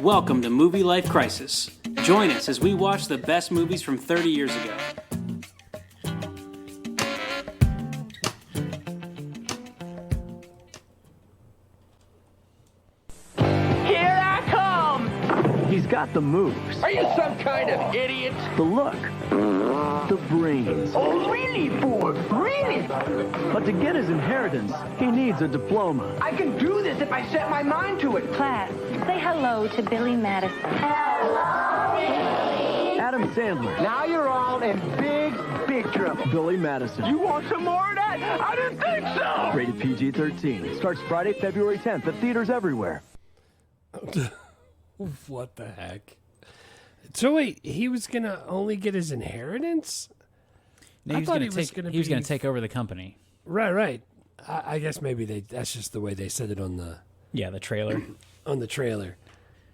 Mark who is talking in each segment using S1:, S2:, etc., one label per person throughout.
S1: Welcome to Movie Life Crisis. Join us as we watch the best movies from 30 years ago.
S2: Here I come!
S3: He's got the moves,
S2: Are you some kind of idiot?
S3: the look, the brains.
S2: Oh, really, Ford? Really?
S3: But to get his inheritance, he needs a diploma.
S2: I can do this if I set my mind to it.
S4: Class, say hello to Billy Madison.
S3: Adam Sandler,
S2: Now you're all in big trouble.
S3: Billy Madison.
S2: You want some more of that? I didn't think so!
S3: Rated PG-13. Starts Friday, February 10th at theaters everywhere.
S5: What the heck? So wait, he was gonna only get his inheritance?
S6: No,
S5: I
S6: he was
S5: thought
S6: going
S5: he was gonna
S6: he was going
S5: be-
S6: to take over the company.
S5: Right. I guess maybe that's just the way they said it on
S6: Yeah, the trailer.
S5: the trailer.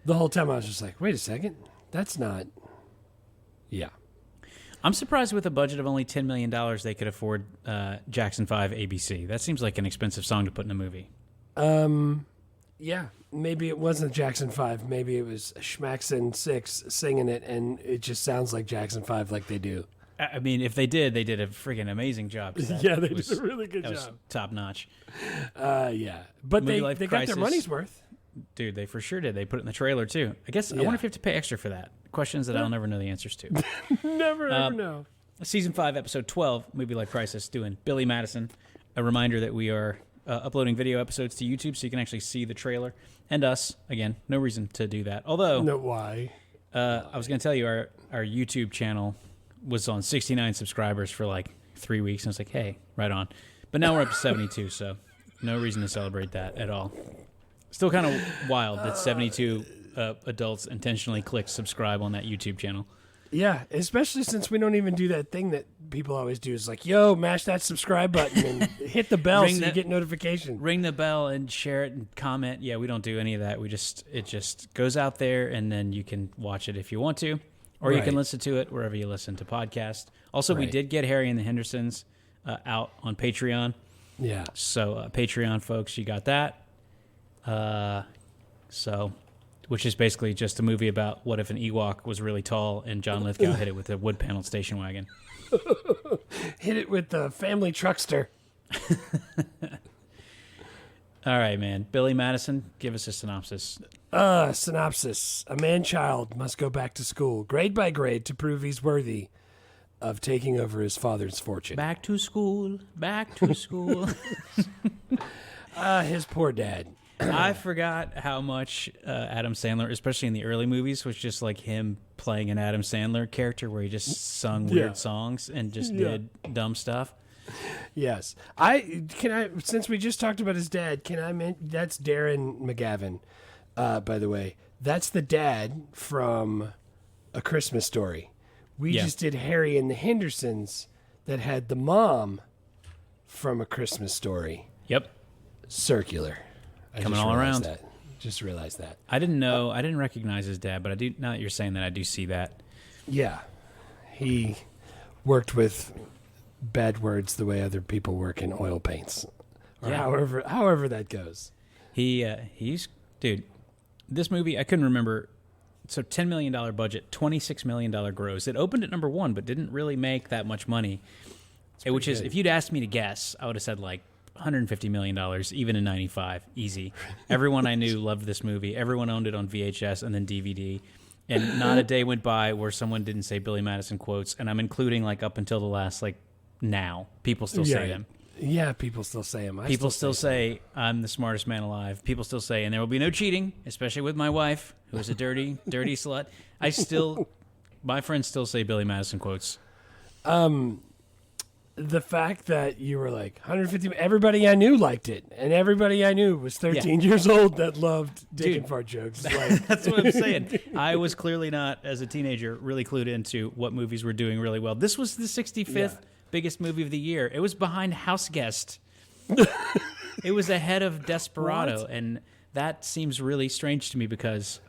S5: The whole time I was just like, wait a second, that's not. Yeah.
S6: I'm surprised with a budget of only $10 million they could afford Jackson 5 ABC. That seems like an expensive song to put in a movie.
S5: Yeah, maybe it wasn't Jackson 5. Maybe it was Schmackson 6 singing it, and it just sounds like Jackson 5 like they do.
S6: I mean, if they did a freaking amazing job.
S5: Yeah, they did a really good
S6: That was
S5: job.
S6: top notch.
S5: Yeah. But
S6: Movie
S5: they
S6: Life
S5: got their
S6: Crisis.
S5: money's worth.
S6: Dude, they for sure did. They put it in the trailer, too. I guess, I
S5: Yeah.
S6: wonder if you have to pay extra for that. Questions that I'll never know the answers to.
S5: Never ever know.
S6: Season 5, Episode 12, Movie Life Crisis, doing Billy Madison. A reminder that we are uploading video episodes to YouTube so you can actually see the trailer. And us. Again, no reason to do that. Although,
S5: No, why?
S6: I was going to tell you, our YouTube channel was on 69 subscribers for like 3 weeks. And I was like, hey, right on. But now we're up to 72, so no reason to celebrate that at all. Still kind of wild that 72 adults intentionally clicked subscribe on that YouTube channel.
S5: Yeah, especially since we don't even do that thing that people always do. Is like, yo, mash that subscribe button and hit the bell
S6: Ring
S5: so you
S6: that-
S5: get notification.
S6: Ring the bell and share it and comment. Yeah, we don't do any of that. It just goes out there, and then you can watch it if you want to, or you can
S5: Right.
S6: listen to it wherever you listen to podcasts. Also, we
S5: Right.
S6: did get Harry and the Hendersons out on Patreon.
S5: Yeah.
S6: So Patreon folks, you got that. Which is basically just a movie about what if an Ewok was really tall and John Lithgow hit it with a wood-paneled station wagon.
S5: Hit it with the family truckster.
S6: All right, man. Billy Madison, give us a synopsis.
S5: Synopsis. A man-child must go back to school, grade by grade, to prove he's worthy of taking over his father's fortune.
S6: Back to school, back to school.
S5: His poor dad.
S6: I forgot how much Adam Sandler, especially in the early movies, was just like him playing an Adam Sandler character where he just sung weird
S5: Yeah.
S6: songs and just did dumb stuff.
S5: Yes. Since we just talked about his dad, that's Darren McGavin, by the way. That's the dad from A Christmas Story. We
S6: Yeah.
S5: just did Harry and the Hendersons that had the mom from A Christmas Story.
S6: Yep.
S5: Circular. I
S6: Coming
S5: just
S6: all
S5: realized
S6: around.
S5: That. Just realized that.
S6: I didn't recognize his dad, but I do, now that you're saying that, I do see that.
S5: Yeah. He worked with bad words the way other people work in oil paints. Or
S6: Yeah.
S5: however that goes.
S6: He's, dude, this movie, I couldn't remember. So $10 million budget, $26 million gross. It opened at number 1, but didn't really make that much money. Which is,
S5: good.
S6: if you'd asked me to guess, I would have said like $150 million, even in 95, easy. Everyone I knew loved this movie. Everyone owned it on VHS and then DVD. And not a day went by where someone didn't say Billy Madison quotes. And I'm including like up until the last, like now, people still say them.
S5: Yeah, people still say them.
S6: People still say, I'm the smartest man alive. People still say, and there will be no cheating, especially with my wife, who is a dirty, dirty slut. My friends still say Billy Madison quotes.
S5: The fact that you were like 150, everybody I knew liked it, and everybody I knew was 13 years old that loved dick
S6: Dude.
S5: and fart jokes. Like,
S6: That's what I'm saying. I was clearly not, as a teenager, really clued into what movies were doing really well. This was the 65th biggest movie of the year. It was behind House Guest. It was ahead of Desperado,
S5: What?
S6: and that seems really strange to me because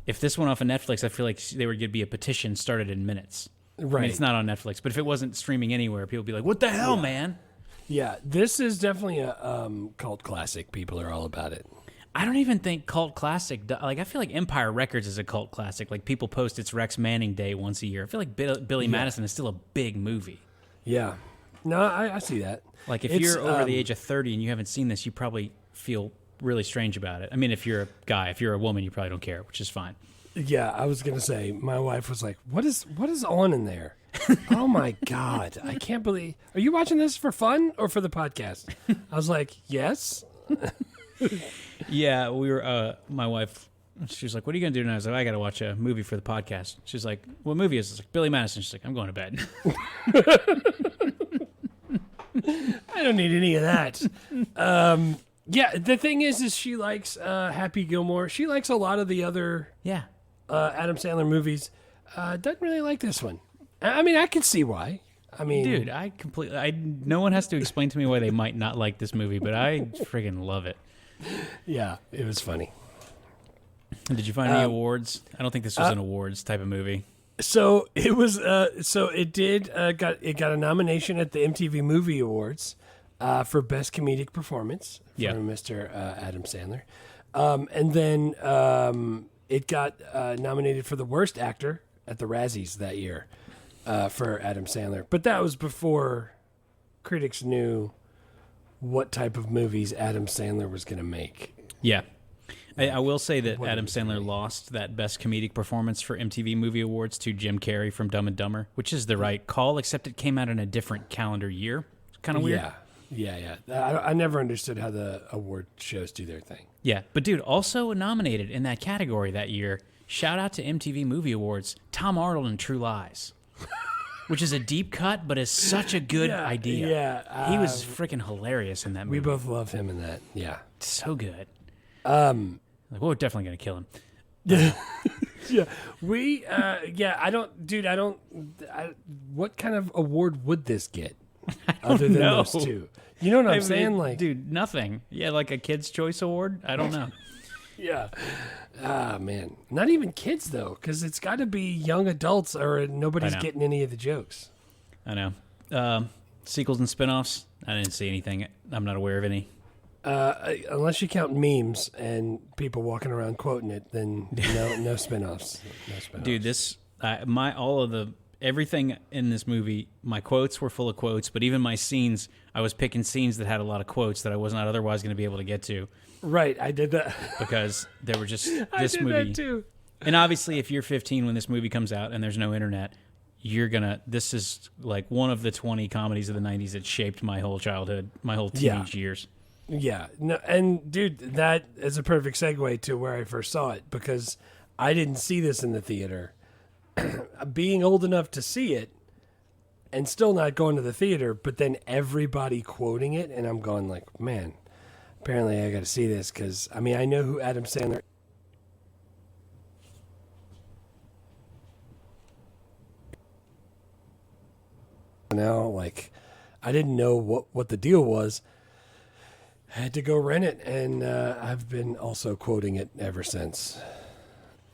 S6: if this went off of Netflix, I feel like there would be a petition started in minutes.
S5: right.
S6: I mean, it's not on Netflix, but if it wasn't streaming anywhere, people would be like, what the hell, man?
S5: Yeah, this is definitely a cult classic. People are all about it.
S6: I don't even think cult classic. Like, I feel like Empire Records is a cult classic. Like, people post it's Rex Manning Day once a year. I feel like Billy Madison is still a big movie.
S5: Yeah. No, I see that.
S6: Like, if you're over the age of 30 and you haven't seen this, you probably feel really strange about it. I mean, if you're a guy, if you're a woman, you probably don't care, which is fine.
S5: Yeah, I was gonna say, my wife was like, "What is on in there?" Oh my God, I can't believe. Are you watching this for fun or for the podcast? I was like, yes.
S6: Yeah, we were. My wife, she was like, "What are you gonna do?" And I was like, "I gotta watch a movie for the podcast." She's like, "What movie is this?" I was like, Billy Madison. She's like, "I'm going to bed."
S5: I don't need any of that. Yeah, the thing is she likes Happy Gilmore. She likes a lot of the other Adam Sandler movies. Doesn't really like this one. I mean, I can see why. I mean,
S6: dude, no one has to explain to me why they might not like this movie, but I friggin' love it.
S5: Yeah, it was funny.
S6: Did you find any awards? I don't think this was an awards type of movie.
S5: So it was. So it did. Got a nomination at the MTV Movie Awards for Best Comedic Performance for Mr. Adam Sandler, and then it got nominated for the Worst Actor at the Razzies that year for Adam Sandler. But that was before critics knew what type of movies Adam Sandler was going to make.
S6: Yeah. I will say that Adam Sandler lost that Best Comedic Performance for MTV Movie Awards to Jim Carrey from Dumb and Dumber, which is the right call, except it came out in a different calendar year. It's kind of weird.
S5: Yeah. I never understood how the award shows do their thing.
S6: Yeah, but dude, also nominated in that category that year, shout out to MTV Movie Awards, Tom Arnold in True Lies, which is a deep cut, but is such a good idea.
S5: Yeah.
S6: He was freaking hilarious in that movie.
S5: We both love him in that. Yeah.
S6: So good. Like, we're definitely going to kill him.
S5: Yeah. What kind of award would this get? Other than those two. You know what I'm saying? Like,
S6: dude, nothing. Yeah, like a Kids' Choice Award? I don't know.
S5: Yeah. Ah, man. Not even kids, though, because it's got to be young adults or nobody's getting any of the jokes.
S6: I know. Sequels and spinoffs? I didn't see anything. I'm not aware of any.
S5: Unless you count memes and people walking around quoting it, then no spinoffs. No spinoffs.
S6: Dude, everything in this movie, my quotes were full of quotes, but even my scenes, I was picking scenes that had a lot of quotes that I was not otherwise going to be able to get to.
S5: Right, I did that.
S6: Because there were just this
S5: I did
S6: movie.
S5: That too.
S6: And obviously, if you're 15 when this movie comes out and there's no internet, this is like one of the 20 comedies of the 90s that shaped my whole childhood, my whole teenage years.
S5: Yeah, no, and dude, that is a perfect segue to where I first saw it, because I didn't see this in the theater. Being old enough to see it and still not going to the theater, but then everybody quoting it, and I'm going like, man, apparently I got to see this, because, I mean, I know who Adam Sandler now, like, I didn't know what the deal was. I had to go rent it, and I've been also quoting it ever since.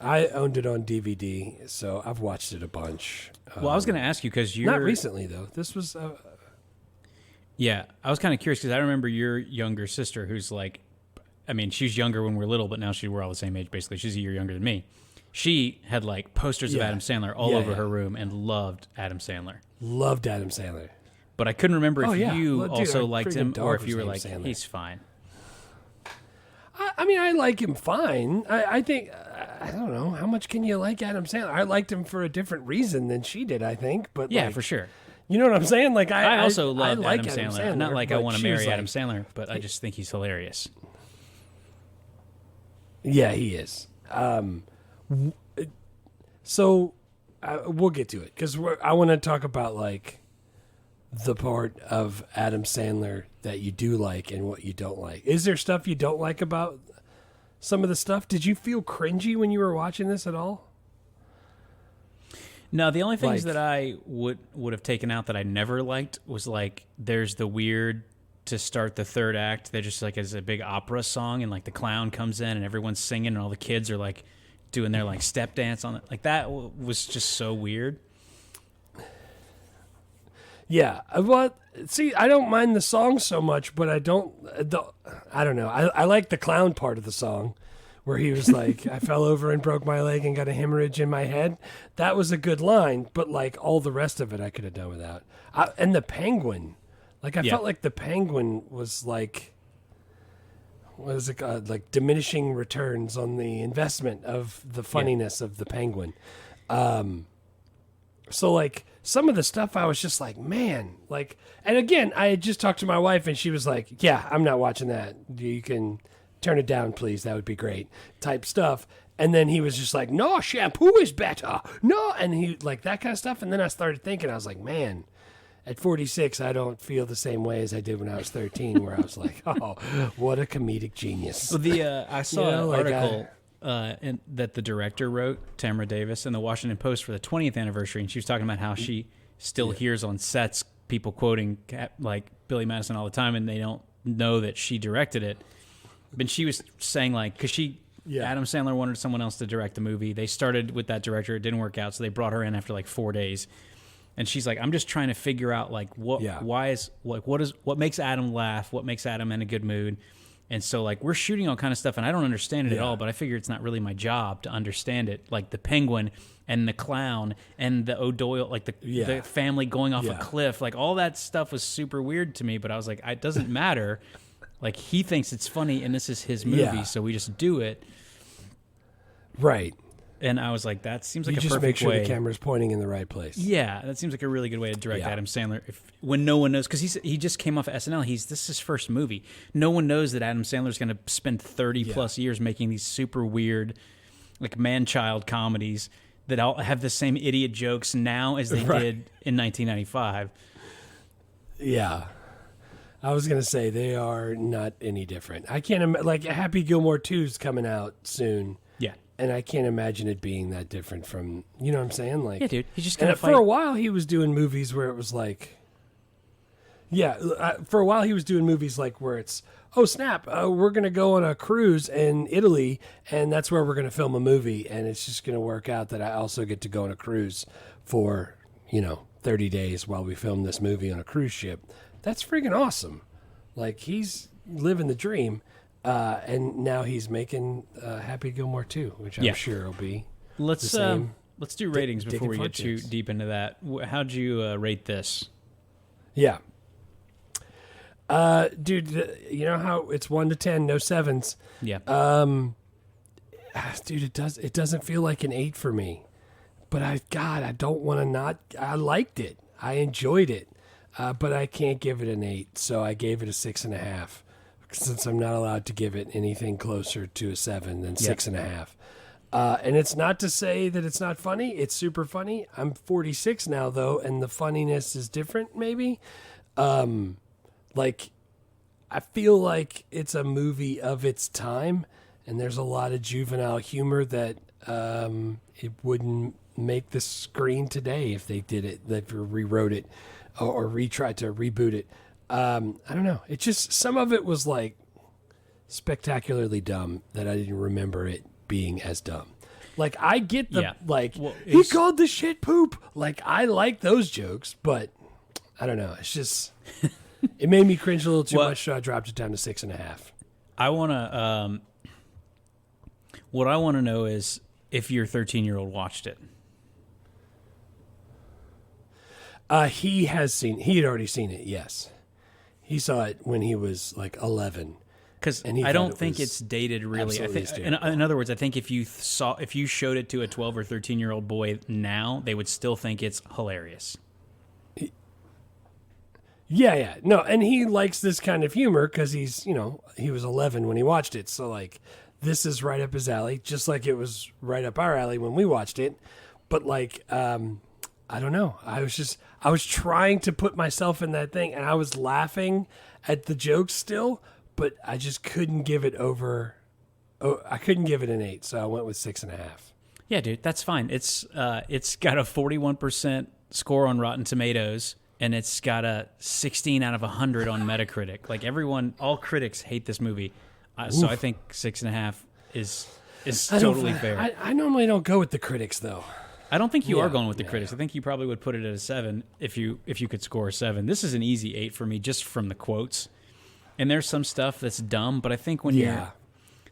S5: I owned it on DVD, so I've watched it a bunch.
S6: Well, I was going to ask you, because you're...
S5: Not recently, though. This was...
S6: Yeah, I was kind of curious, because I remember your younger sister, who's like... I mean, she's younger when we were little, but now we're all the same age, basically. She's a year younger than me. She had, like, posters of Adam Sandler all over her room and loved Adam Sandler.
S5: Loved Adam Sandler.
S6: But I couldn't remember if you
S5: dude,
S6: also liked him or if you were like,
S5: Sandler.
S6: He's fine.
S5: I mean, I like him fine. I think, I don't know, how much can you like Adam Sandler? I liked him for a different reason than she did, I think. But
S6: yeah,
S5: like,
S6: for sure.
S5: You know what I'm saying? Like
S6: I also love
S5: like
S6: Adam Sandler. Not like I want to marry Adam Sandler, but I just think he's hilarious.
S5: Yeah, he is. So we'll get to it, because I want to talk about like the part of Adam Sandler that you do like and what you don't like. Is there stuff you don't like about some of the stuff? Did you feel cringy when you were watching this at all?
S6: No, the only things that I would have taken out that I never liked was like there's the weird to start the third act. They're just like as a big opera song, and like the clown comes in and everyone's singing and all the kids are like doing their like step dance on it. Like that was just so weird.
S5: Yeah. Well, see, I don't mind the song so much, but I don't know. I like the clown part of the song where he was like, I fell over and broke my leg and got a hemorrhage in my head. That was a good line, but like all the rest of it I could have done without. And the penguin. Like I felt like the penguin was like, what is it called? Like diminishing returns on the investment of the funniness of the penguin. So like some of the stuff I was just like, man, like, and again, I had just talked to my wife and she was like, yeah, I'm not watching that. You can turn it down, please. That would be great type stuff. And then he was just like, no, shampoo is better. No. And he like that kind of stuff. And then I started thinking, I was like, man, at 46, I don't feel the same way as I did when I was 13, where I was like, oh, what a comedic genius.
S6: Well, I saw an article that the director wrote, Tamara Davis, in the Washington Post for the 20th anniversary, and she was talking about how she still hears on sets people quoting like Billy Madison all the time, and they don't know that she directed it. But she was saying like, because Adam Sandler wanted someone else to direct the movie. They started with that director, it didn't work out, so they brought her in after like 4 days. And she's like, I'm just trying to figure out like what makes Adam laugh, what makes Adam in a good mood. And so, like, we're shooting all kind of stuff, and I don't understand it at all, but I figure it's not really my job to understand it. Like the penguin and the clown and the O'Doyle, like the family going off a cliff. Like, all that stuff was super weird to me, but I was like, it doesn't matter. Like, he thinks it's funny, and this is his movie, so we just do it.
S5: Right.
S6: And I was like, that seems like a perfect way.
S5: You just make sure the camera's pointing in the right place.
S6: Yeah, that seems like a really good way to direct Adam Sandler. When no one knows, because he just came off of SNL. This is his first movie. No one knows that Adam Sandler's going to spend 30-plus years making these super weird, like man-child comedies that all have the same idiot jokes now as they did in 1995.
S5: Yeah. I was going to say, they are not any different. I can't like, Happy Gilmore 2 is coming out soon.
S6: Yeah.
S5: And I can't imagine it being that different from, you know what I'm saying? Like,
S6: yeah, dude. He's just gonna
S5: for a while he was doing movies where it was like, for a while he was doing movies like where it's, oh snap, we're gonna go on a cruise in Italy, and that's where we're gonna film a movie, and it's just gonna work out that I also get to go on a cruise for 30 days while we film this movie on a cruise ship. That's freaking awesome. Like, he's living the dream. And now he's making Happy Gilmore 2, which I'm sure will be
S6: let's
S5: the same.
S6: Let's do ratings before we get too deep into that. How'd you rate this?
S5: Yeah. Dude, you know how it's 1 to 10, no 7s.
S6: Yeah.
S5: Dude, it doesn't feel like an 8 for me. But I don't want to not. I liked it. I enjoyed it. But I can't give it an 8, so I gave it a 6.5. Since I'm not allowed to give it anything closer to a 7 than 6.5. And it's not to say that it's not funny. It's super funny. I'm 46 now, though, and the funniness is different, maybe. Like, I feel like it's a movie of its time, and there's a lot of juvenile humor that it wouldn't make the screen today if they did it, if they rewrote it or tried to reboot it. I don't know. It just, some of it was like spectacularly dumb that I didn't remember it being as dumb. Like, I get the, he called the shit poop. Like, I like those jokes, but I don't know. It's just, it made me cringe a little too much, so I dropped it down to 6.5.
S6: I want to, what I want to know is if your 13-year-old watched it.
S5: He had already seen it, yes. He saw it when he was like 11.
S6: Because I don't think it's dated really. I think, in other words, I think if you showed it to a 12 or 13-year-old boy now, they would still think it's hilarious.
S5: Yeah. No, and he likes this kind of humor because he's, he was 11 when he watched it. So, like, this is right up his alley, just like it was right up our alley when we watched it. But, like, I don't know. I was trying to put myself in that thing, and I was laughing at the jokes still, but I just couldn't give it over. Oh, I couldn't give it an 8, so I went with 6.5.
S6: Yeah, dude, that's fine. It's got a 41% score on Rotten Tomatoes, and it's got a 16 out of 100 on Metacritic. Like, all critics hate this movie, so I think 6.5 is totally fair.
S5: I normally don't go with the critics, though.
S6: I don't think you
S5: Yeah,
S6: are going with the
S5: yeah,
S6: critics.
S5: yeah.
S6: I think you probably would put it at a 7 if you could score a 7. This is an easy 8 for me just from the quotes. And there's some stuff that's dumb, but I think when you're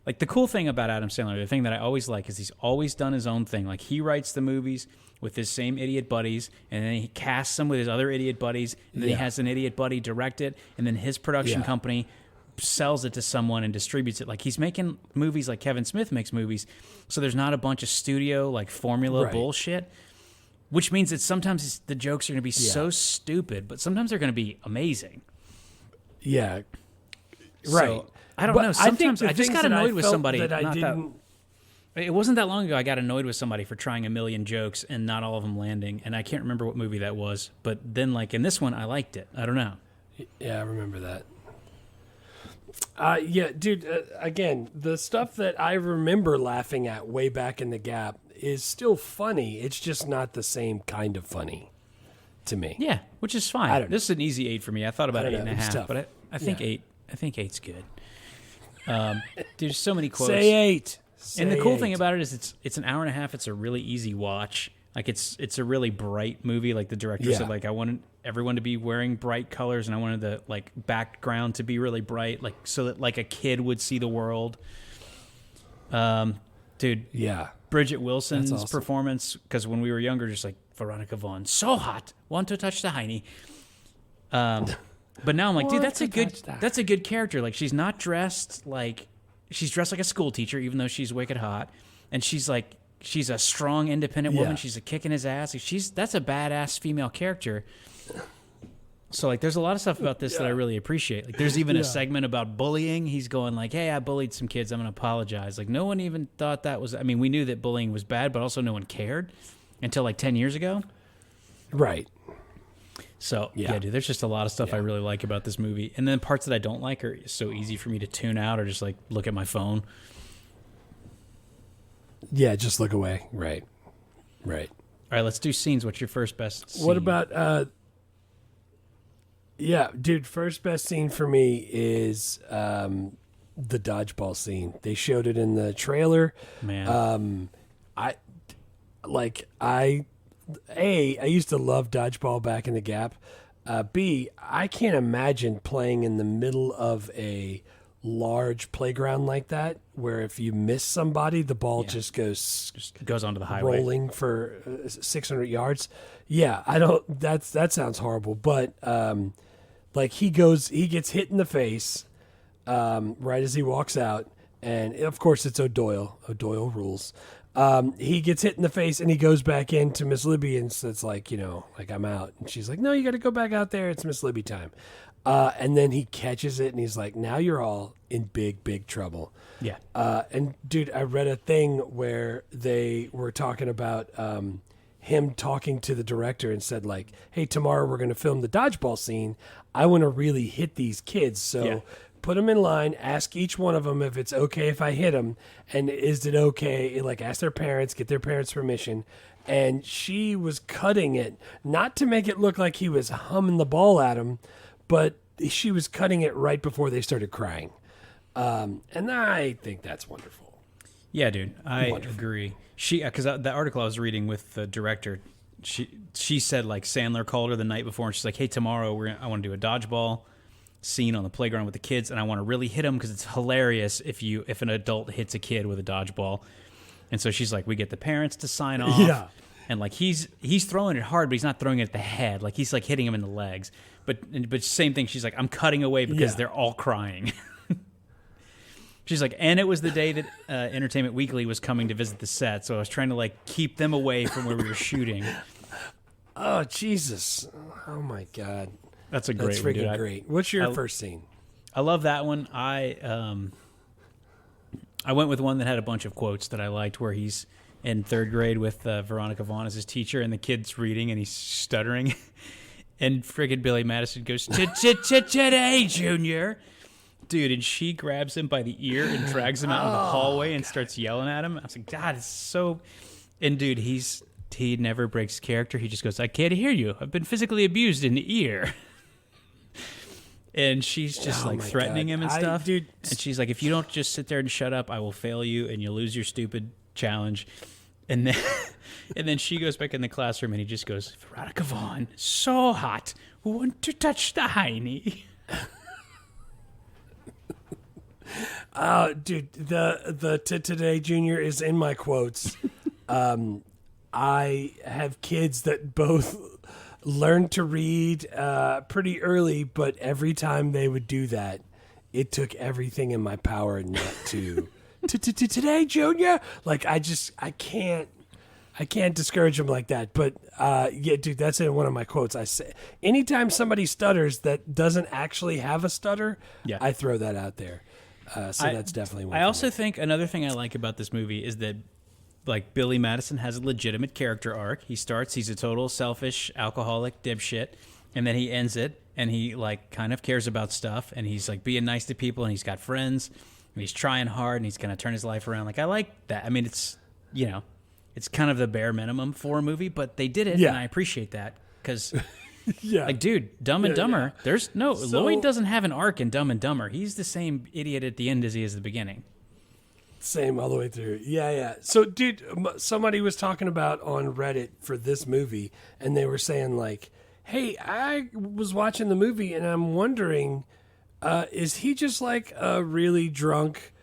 S6: like the cool thing about Adam Sandler, the thing that I always like is he's always done his own thing. Like he writes the movies with his same idiot buddies, and then he casts them with his other idiot buddies, and then he has an idiot buddy direct it, and then his production company sells it to someone and distributes it. Like he's making movies like Kevin Smith makes movies, so there's not a bunch of studio like formula bullshit, which means that sometimes the jokes are going to be so stupid, but sometimes they're going to be amazing.
S5: Yeah.
S6: So,
S5: Right.
S6: I don't
S5: But
S6: know.
S5: I think
S6: Sometimes
S5: the
S6: I just
S5: things
S6: got
S5: that I
S6: annoyed with
S5: felt
S6: somebody.
S5: that I didn't.
S6: It wasn't that long ago I got annoyed with somebody for trying a million jokes and not all of them landing, and I can't remember what movie that was. But then, like, in this one, I liked it. I don't know.
S5: Yeah, I remember that. Yeah, dude, again, the stuff that I remember laughing at way back in the Gap is still funny. It's just not the same kind of funny to me.
S6: Yeah, which is fine.
S5: I don't know.
S6: This is an easy 8 for me. I thought about
S5: I don't know. It's
S6: 8.5,
S5: tough.
S6: but I think 8. I think 8's good. There's so many quotes.
S5: Say 8.
S6: And the
S5: Say
S6: cool
S5: 8.
S6: thing about it is it's an hour and a half. It's a really easy watch. Like it's a really bright movie. Like the director said, like I wanted everyone to be wearing bright colors, and I wanted the like background to be really bright, like so that like a kid would see the world. Dude,
S5: Yeah.
S6: Bridgette Wilson's
S5: That's awesome.
S6: performance, because when we were younger, just like Veronica Vaughn, so hot, want to touch the hiney. But now I'm like, dude, that's a good character. Like she's not dressed like she's dressed like a school teacher, even though she's wicked hot, and she's a strong, independent woman.
S5: Yeah.
S6: She's a kicking his ass. Like, that's a badass female character. So like, there's a lot of stuff about this that I really appreciate. Like, there's even a segment about bullying. He's going like, "Hey, I bullied some kids. I'm gonna apologize." Like, no one even thought that was. I mean, we knew that bullying was bad, but also no one cared until like 10 years ago.
S5: Right.
S6: So yeah, dude, there's just a lot of stuff I really like about this movie, and then parts that I don't like are so easy for me to tune out or just like look at my phone.
S5: Yeah, just look away. Right. Right.
S6: All right, let's do scenes. What's your first best scene?
S5: What about yeah, dude, first best scene for me is the dodgeball scene. They showed it in the trailer.
S6: Man.
S5: I used to love dodgeball back in the Gap. B, I can't imagine playing in the middle of a large playground like that, where if you miss somebody, the ball just
S6: goes onto the highway.
S5: rolling for 600 yards. Yeah, I don't. That sounds horrible. But like he gets hit in the face right as he walks out, and of course it's O'Doyle. O'Doyle rules. He gets hit in the face and he goes back into Miss Libby and says like, like I'm out. And she's like, no, you got to go back out there. It's Miss Libby time. And then he catches it and he's like, now you're all in big, big trouble.
S6: Yeah.
S5: And dude, I read a thing where they were talking about him talking to the director and said like, hey, tomorrow we're going to film the dodgeball scene. I want to really hit these kids. So put them in line, ask each one of them if it's okay if I hit them, and is it okay, like ask their parents, get their parents' permission. And she was cutting it, not to make it look like he was humming the ball at him, but she was cutting it right before they started crying. And I think that's wonderful.
S6: Yeah, dude, I agree. Because the article I was reading with the director, she said like Sandler called her the night before and she's like, hey, tomorrow I want to do a dodgeball scene on the playground with the kids, and I want to really hit them because it's hilarious if an adult hits a kid with a dodgeball. And so she's like, we get the parents to sign off.
S5: Yeah.
S6: And like he's throwing it hard, but he's not throwing it at the head. Like he's like hitting him in the legs. But same thing. She's like, I'm cutting away because they're all crying. She's like, and it was the day that Entertainment Weekly was coming to visit the set, so I was trying to like keep them away from where we were shooting.
S5: Oh Jesus! Oh my God!
S6: That's great
S5: That's
S6: one,
S5: freaking
S6: dude.
S5: great. What's your first scene?
S6: I love that one. I went with one that had a bunch of quotes that I liked, where he's in third grade with Veronica Vaughn as his teacher, and the kid's reading and he's stuttering, and friggin' Billy Madison goes, "Today, Junior." Dude, and she grabs him by the ear and drags him out in the hallway and starts yelling at him. I was like, God, it's so... And dude, he never breaks character. He just goes, I can't hear you. I've been physically abused in the ear. And she's just like threatening him and stuff.
S5: Dude.
S6: And she's like, if you don't just sit there and shut up, I will fail you and you'll lose your stupid challenge. And then And then she goes back in the classroom and he just goes, Veronica Vaughn, so hot. Want to touch the hiney?
S5: Dude, the Today Junior is in my quotes. I have kids that both learned to read pretty early, but every time they would do that, it took everything in my power not to Today Junior. Like I can't discourage them like that. But yeah, dude, that's in one of my quotes. I say anytime somebody stutters that doesn't actually have a stutter, I throw that out there. So that's definitely one.
S6: I also think another thing I like about this movie is that, like, Billy Madison has a legitimate character arc. He's a total selfish alcoholic dipshit, and then he ends it, and he, like, kind of cares about stuff, and he's, like, being nice to people, and he's got friends, and he's trying hard, and he's going to turn his life around. Like, I like that. I mean, it's, you know, it's kind of the bare minimum for a movie, but they did it, and I appreciate that, because... Like, dude, Dumb and Dumber, there's no... Lloyd doesn't have an arc in Dumb and Dumber. He's the same idiot at the end as he is at the beginning.
S5: Same all the way through. Yeah. So, dude, somebody was talking about on Reddit for this movie, and they were saying, like, hey, I was watching the movie, and I'm wondering, is he just, like, a really drunk,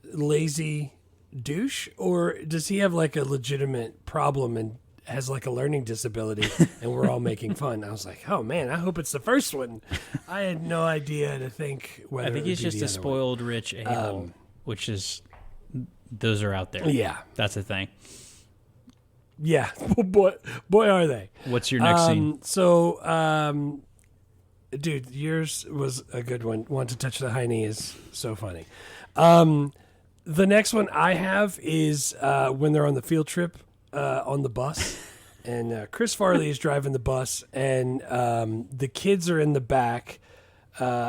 S5: lazy douche, or does he have, like, a legitimate problem and has like a learning disability and we're all making fun? I was like, oh man, I hope it's the first one. I had no idea to think whether
S6: I think he's just a spoiled rich a-hole, which is, those are out there.
S5: Yeah.
S6: That's the thing.
S5: Yeah. boy are they.
S6: What's your next scene?
S5: So, dude, yours was a good one. Want to touch the hiney is so funny. The next one I have is when they're on the field trip on the bus, and Chris Farley is driving the bus, and the kids are in the back.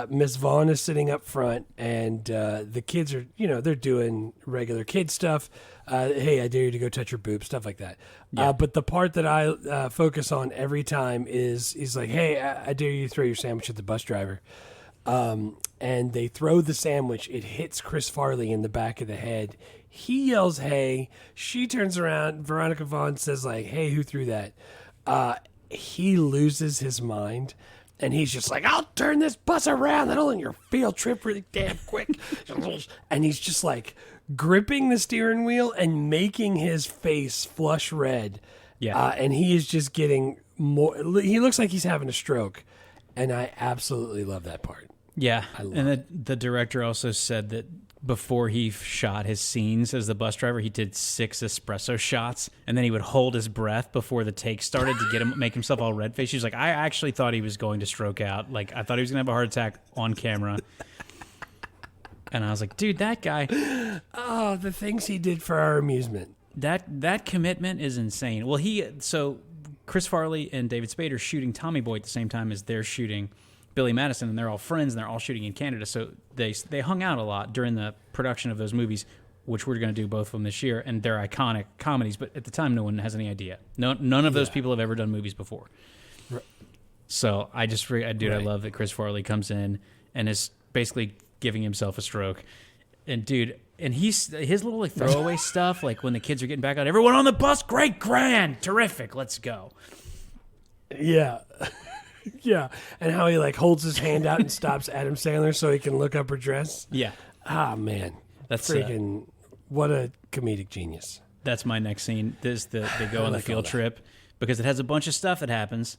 S5: Miss Vaughn is sitting up front, and the kids are, they're doing regular kid stuff. Hey, I dare you to go touch your boob, stuff like that. Yeah. But the part that I focus on every time is he's like, hey, I dare you to throw your sandwich at the bus driver. And they throw the sandwich. It hits Chris Farley in the back of the head. He yells, hey. She turns around. Veronica Vaughn says, like, hey, who threw that? He loses his mind. And he's just like, I'll turn this bus around. That'll end your field trip really damn quick. And he's just like gripping the steering wheel and making his face flush red. Yeah. And he is just getting more. He looks like he's having a stroke. And I absolutely love that part.
S6: Yeah. And the director also said that before he shot his scenes as the bus driver, he did 6 espresso shots, and then he would hold his breath before the take started to get him make himself all red faced. He was like, I actually thought he was going to stroke out. Like, I thought he was going to have a heart attack on camera. And I was like, dude, that guy.
S5: Oh, the things he did for our amusement.
S6: That commitment is insane. Well, so Chris Farley and David Spade are shooting Tommy Boy at the same time as they're shooting Billy Madison, and they're all friends, and they're all shooting in Canada. So they hung out a lot during the production of those movies, which we're going to do both of them this year, and they're iconic comedies. But at the time, no one has any idea. None of those people have ever done movies before. Right. So I love that Chris Farley comes in and is basically giving himself a stroke. And dude, and his little like throwaway stuff, like when the kids are getting back out, everyone on the bus, great, grand, terrific, let's go.
S5: Yeah. Yeah, and how he like holds his hand out and stops Adam Sandler so he can look up her dress.
S6: Yeah.
S5: Ah, man,
S6: that's
S5: freaking what a comedic genius.
S6: That's my next scene. They go on the field trip because it has a bunch of stuff that happens,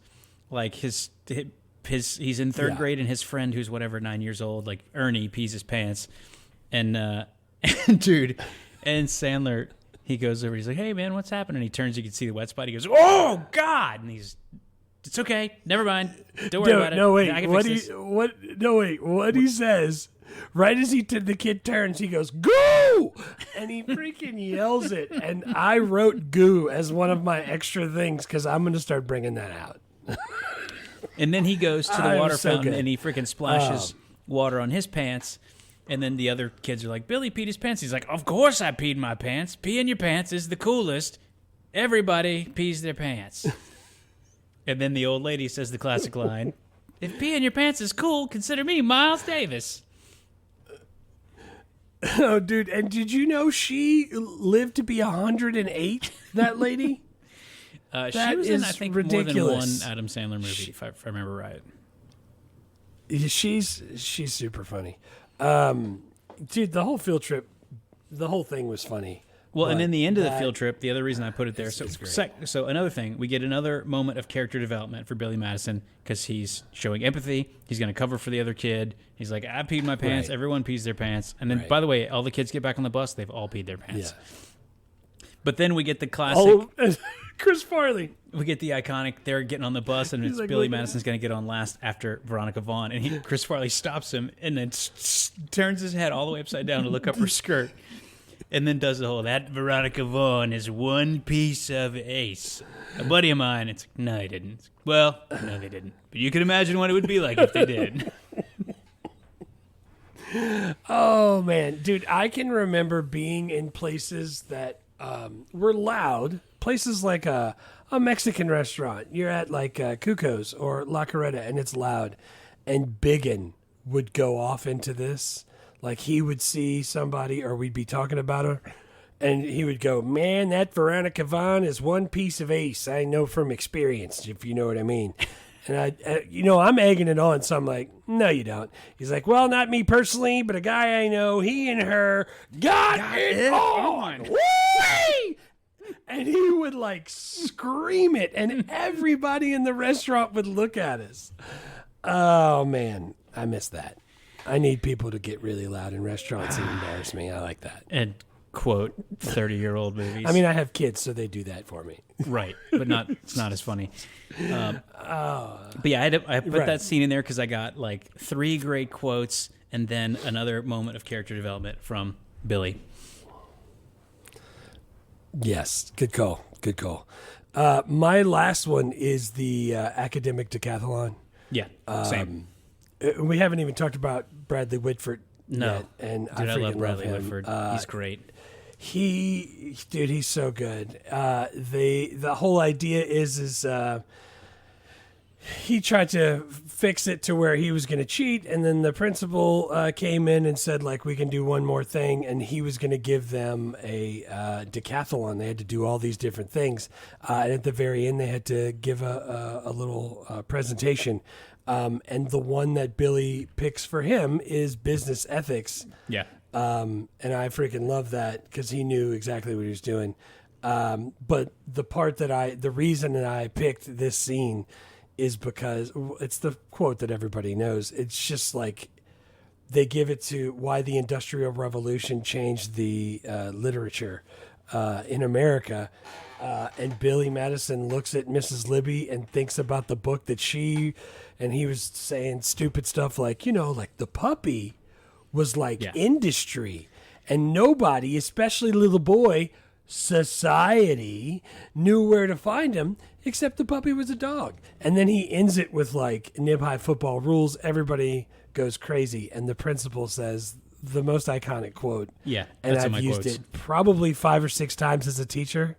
S6: like he's in third grade and his friend who's 9 years old, like Ernie, pees his pants, and dude, and Sandler, he goes over, he's like, hey man, what's happening? And he turns, you can see the wet spot. He goes, oh God, and it's okay. Never mind. Don't worry about it.
S5: No, wait. What he says, right as the kid turns, he goes, goo! And he freaking yells it. And I wrote goo as one of my extra things because I'm going to start bringing that out.
S6: And then he goes to the water fountain and he freaking splashes water on his pants. And then the other kids are like, Billy peed his pants. He's like, of course I peed my pants. Peeing your pants is the coolest. Everybody pees their pants. And then the old lady says the classic line, if peeing your pants is cool, consider me Miles Davis.
S5: Oh, dude. And did you know she lived to be 108, that lady?
S6: She was in, I think,
S5: ridiculous.
S6: more than one Adam Sandler movie, if I remember right.
S5: She's super funny. Dude, the whole field trip, the whole thing was funny.
S6: Well, and then the end of the field trip, the other reason I put it there.
S5: It's
S6: So another thing, we get another moment of character development for Billy Madison because he's showing empathy. He's going to cover for the other kid. He's like, I peed my pants.
S5: Right.
S6: Everyone pees their pants. And then, by the way, all the kids get back on the bus. They've all peed their pants.
S5: Yeah.
S6: But then we get the classic.
S5: Chris Farley.
S6: We get the iconic, they're getting on the bus, and it's
S5: like,
S6: Billy
S5: look at
S6: Madison's going to get on last after Veronica Vaughn. And Chris Farley stops him and then turns his head all the way upside down to look up her skirt. And then does the whole, that Veronica Vaughn is one piece of ace. A buddy of mine. It's like, no, he didn't. Well, no, they didn't. But you can imagine what it would be like if they did.
S5: Oh, man. Dude, I can remember being in places that were loud. Places like a Mexican restaurant. You're at like Cuco's or La Carreta, and it's loud. And Biggin would go off into this. Like he would see somebody or we'd be talking about her and he would go, man, that Veronica Vaughn is one piece of ace. I know from experience, if you know what I mean. And I'm egging it on. So I'm like, no, you don't. He's like, well, not me personally, but a guy I know, he and her got it on. Whee! And he would like scream it and everybody in the restaurant would look at us. Oh man, I miss that. I need people to get really loud in restaurants and embarrass me. I like that.
S6: And quote 30-year-old movies.
S5: I mean, I have kids, so they do that for me.
S6: Right, but it's not as funny. But yeah, I put that scene in there because I got like 3 great quotes and then another moment of character development from Billy.
S5: Yes, good call. Good call. My last one is the academic decathlon.
S6: Yeah, same.
S5: We haven't even talked about Bradley Whitford yet, and
S6: Dude, I love Bradley
S5: him.
S6: Whitford. He's great.
S5: He's so good. The whole idea is he tried to fix it to where he was going to cheat, and then the principal came in and said, like, we can do one more thing, and he was going to give them a decathlon. They had to do all these different things, and at the very end, they had to give a little presentation. And the one that Billy picks for him is business ethics.
S6: Yeah.
S5: And I freaking love that because he knew exactly what he was doing. But the reason that I picked this scene is because it's the quote that everybody knows. It's just like they give it to why the Industrial Revolution changed the literature in America. And Billy Madison looks at Mrs. Libby and thinks about the book that and he was saying stupid stuff like, like the puppy was like industry and nobody, especially little boy, society, knew where to find him except the puppy was a dog. And then he ends it with like nib-high football rules. Everybody goes crazy. And the principal says the most iconic quote.
S6: Yeah.
S5: And I've used it probably 5 or 6 times as a teacher.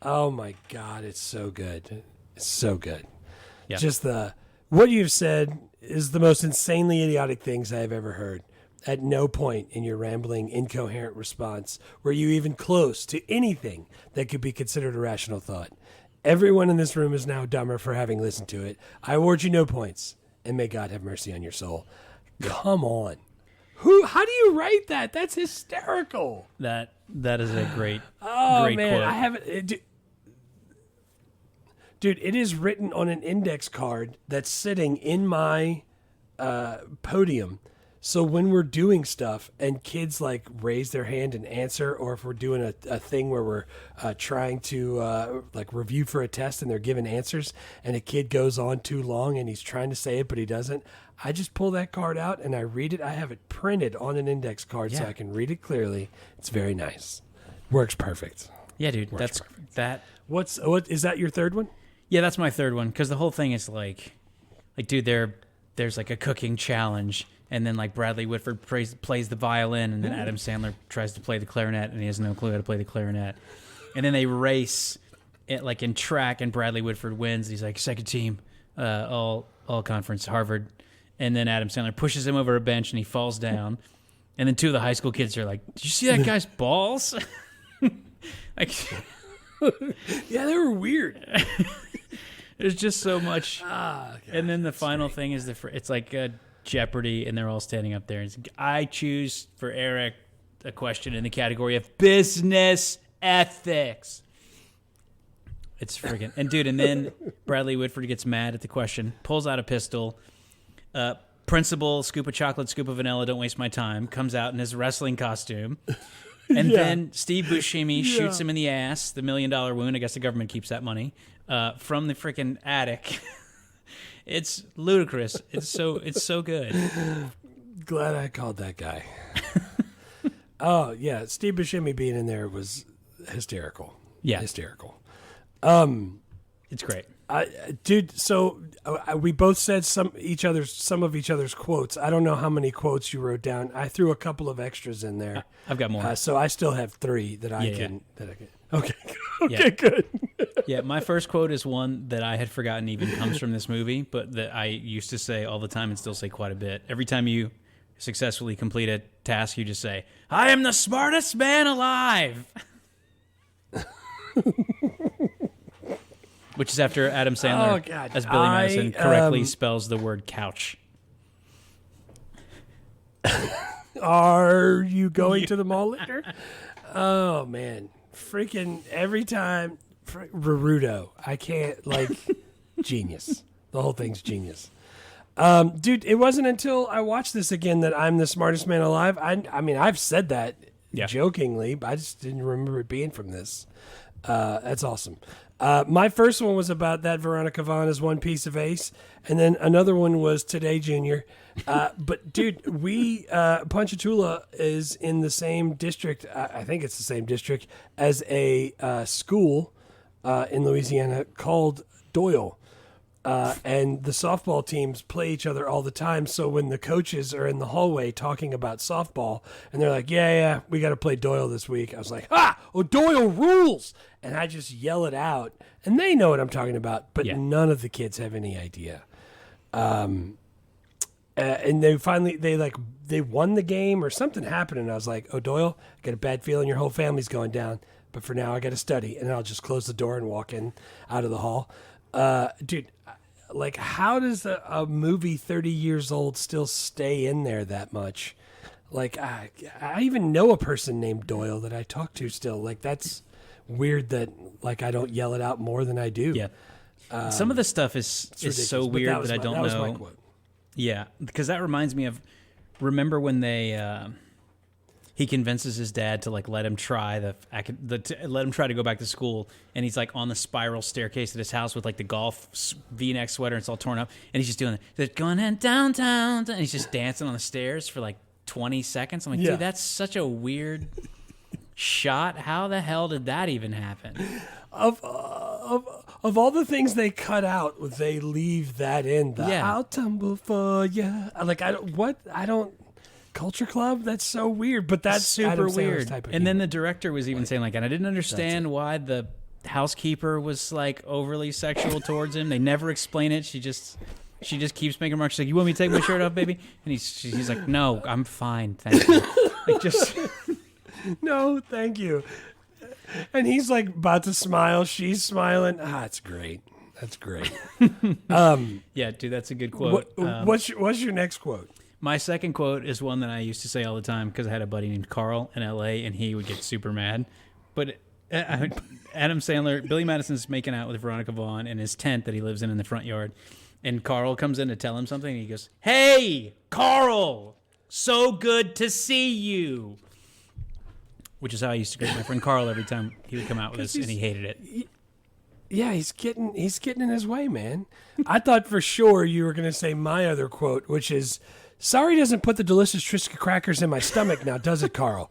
S5: Oh my God, it's so good. It's so good.
S6: Yeah.
S5: Just what you've said is the most insanely idiotic things I have ever heard. At no point in your rambling, incoherent response were you even close to anything that could be considered a rational thought. Everyone in this room is now dumber for having listened to it. I award you no points, and may God have mercy on your soul. Come on. How do you write that? That's hysterical.
S6: That is a great,
S5: great
S6: quote.
S5: I haven't. Dude, it is written on an index card that's sitting in my podium. So when we're doing stuff and kids like raise their hand and answer, or if we're doing a thing where we're trying to like review for a test and they're giving answers and a kid goes on too long and he's trying to say it but he doesn't, I just pull that card out and I read it. I have it printed on an index card so I can read it clearly. It's very nice. Works perfect.
S6: Yeah, dude.
S5: Works
S6: perfect. That.
S5: What is that? Your third one?
S6: Yeah, that's my third one because the whole thing is like, dude, there's like a cooking challenge. And then, like, Bradley Whitford plays the violin, and then Adam Sandler tries to play the clarinet, and he has no clue how to play the clarinet. And then they race, in track, and Bradley Whitford wins. He's like, second team, all conference, Harvard. And then Adam Sandler pushes him over a bench, and he falls down. And then 2 of the high school kids are like, did you see that guy's balls? Like,
S5: Yeah, they were weird.
S6: There's just so much. And then the final thing is it's like Jeopardy, and they're all standing up there. And I choose for Eric a question in the category of business ethics. It's friggin' and then Bradley Whitford gets mad at the question, pulls out a pistol. Principal, scoop of chocolate, scoop of vanilla, don't waste my time. Comes out in his wrestling costume. And then Steve Buscemi shoots him in the ass, the $1 million wound. I guess the government keeps that money from the freaking attic. It's ludicrous. It's so good.
S5: Glad I called that guy. Oh yeah, Steve Buscemi being in there was hysterical.
S6: Yeah,
S5: hysterical.
S6: It's great.
S5: Dude, so we both said some of each other's quotes. I don't know how many quotes you wrote down. I threw a couple of extras in there.
S6: I've got more.
S5: So I still have 3 that I can. Okay.
S6: Yeah.
S5: Good.
S6: Yeah, my first quote is one that I had forgotten even comes from this movie, but that I used to say all the time and still say quite a bit. Every time you successfully complete a task, you just say, "I am the smartest man alive." Which is after Adam Sandler, as Billy Madison, correctly spells the word couch.
S5: Are you going to the mall later? Oh, man. Freaking every time. Naruto. I can't, genius. The whole thing's genius. Dude, it wasn't until I watched this again that I'm the smartest man alive. I mean, I've said that jokingly, but I just didn't remember it being from this. That's awesome. My first one was about that Veronica Vaughn is one piece of ace, and then another one was Today Junior. But dude, Ponchatoula is in the same district. I think it's the same district as a school in Louisiana called Doyle. And the softball teams play each other all the time. So when the coaches are in the hallway talking about softball and they're like, yeah, we got to play Doyle this week. I was like, Doyle rules. And I just yell it out. And they know what I'm talking about, but none of the kids have any idea. And they finally, they won the game or something happened. And I was like, Doyle, I got a bad feeling your whole family's going down. But for now, I got to study. And I'll just close the door and walk in out of the hall. Dude, how does a movie 30 years old still stay in there that much? I even know a person named Doyle that I talk to still. That's weird that, I don't yell it out more than I do.
S6: Yeah. Some of the stuff is so weird that I don't know.
S5: Was my quote.
S6: Yeah, because that reminds me of, remember when he convinces his dad to let him try let him try to go back to school, and he's on the spiral staircase at his house with the golf V-neck sweater, and it's all torn up, and he's just doing it. Going downtown, and he's just dancing on the stairs for 20 seconds. I'm like, dude, that's such a weird shot. How the hell did that even happen?
S5: Of all the things they cut out, they leave that in. I'll tumble for you. I don't. Culture Club? That's so weird, but that's
S6: super weird.
S5: Type of
S6: and then the director was even saying and I didn't understand why the housekeeper was overly sexual towards him. They never explain it. She just keeps making remarks. She's like, "You want me to take my shirt off, baby?" And he's like, "No, I'm fine, thank you."
S5: No, thank you. And he's about to smile. She's smiling. It's great. That's great.
S6: Yeah, dude, that's a good quote.
S5: What's your next quote?
S6: My second quote is one that I used to say all the time because I had a buddy named Carl in L.A. and he would get super mad. But Adam Sandler, Billy Madison's making out with Veronica Vaughn in his tent that he lives in the front yard. And Carl comes in to tell him something and he goes, "Hey, Carl, so good to see you." Which is how I used to greet my friend Carl every time he would come out with us, and he hated it.
S5: Yeah, he's getting in his way, man. I thought for sure you were going to say my other quote, which is, "Sorry doesn't put the delicious Triscuit crackers in my stomach now, does it, Carl?"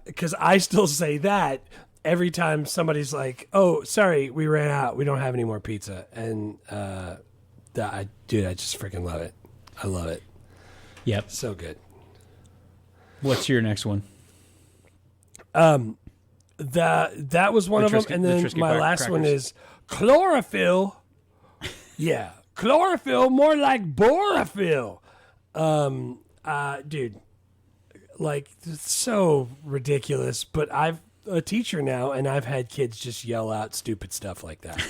S5: Because I still say that every time somebody's like, "Oh, sorry, we ran out. We don't have any more pizza." And I just freaking love it. I love it.
S6: Yep.
S5: So good.
S6: What's your next one?
S5: That was one of them. And then my last one is chlorophyll. Yeah. Chlorophyll, more like borophyll. Dude, it's so ridiculous, but I've a teacher now, and I've had kids just yell out stupid stuff like that.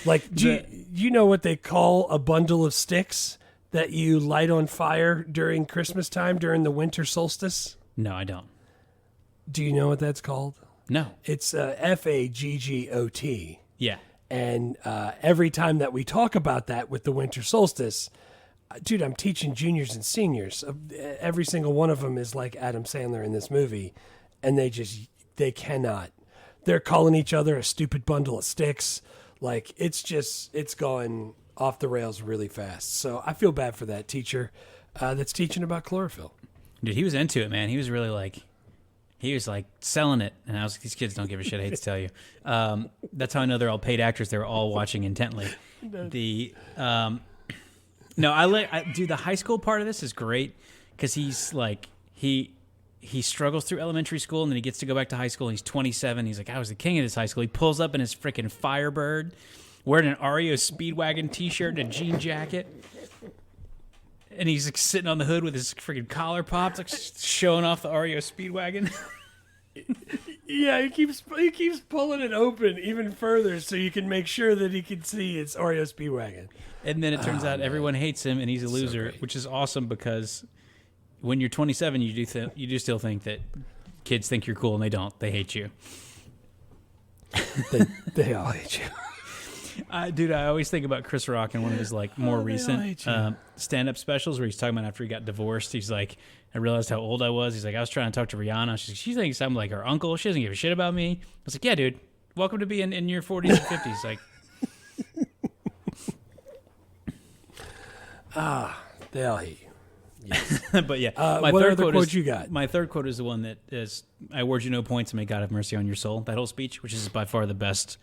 S5: Like, do you know what they call a bundle of sticks that you light on fire during Christmas time, during the winter solstice?
S6: No, I don't.
S5: Do you know what that's called?
S6: No.
S5: It's FAGGOT.
S6: Yeah.
S5: And every time that we talk about that with the winter solstice, dude, I'm teaching juniors and seniors. Every single one of them is like Adam Sandler in this movie, and they cannot. They're calling each other a stupid bundle of sticks. Like, it's going off the rails really fast. So I feel bad for that teacher that's teaching about chlorophyll.
S6: Dude, he was into it, man. He was really selling it. And I was like, these kids don't give a shit. I hate to tell you. That's how I know they're all paid actors. They were all watching intently. The high school part of this is great because he's like, he struggles through elementary school and then he gets to go back to high school and he's 27. He's like, I was the king of this high school. He pulls up in his freaking Firebird, wearing an REO Speedwagon t-shirt and a jean jacket. And he's like sitting on the hood with his freaking collar popped, like showing off the REO Speedwagon.
S5: Yeah, he keeps pulling it open even further so you can make sure that he can see it's REO Speedwagon.
S6: And then it turns out everyone hates him and he's a loser, which is awesome because when you're 27, you do still think that kids think you're cool and they don't. They hate you.
S5: They all hate you.
S6: Dude, I always think about Chris Rock in one of his like more recent stand-up specials where he's talking about after he got divorced. He's like, I realized how old I was. He's like, I was trying to talk to Rihanna. She thinks I'm like her uncle. She doesn't give a shit about me. I was like, yeah, dude, welcome to being in your 40s and 50s. Like,
S5: they all hate you. Yes.
S6: But yeah,
S5: what other quote you got?
S6: My third quote is the one that is, I award you no points and may God have mercy on your soul. That whole speech, which is by far the best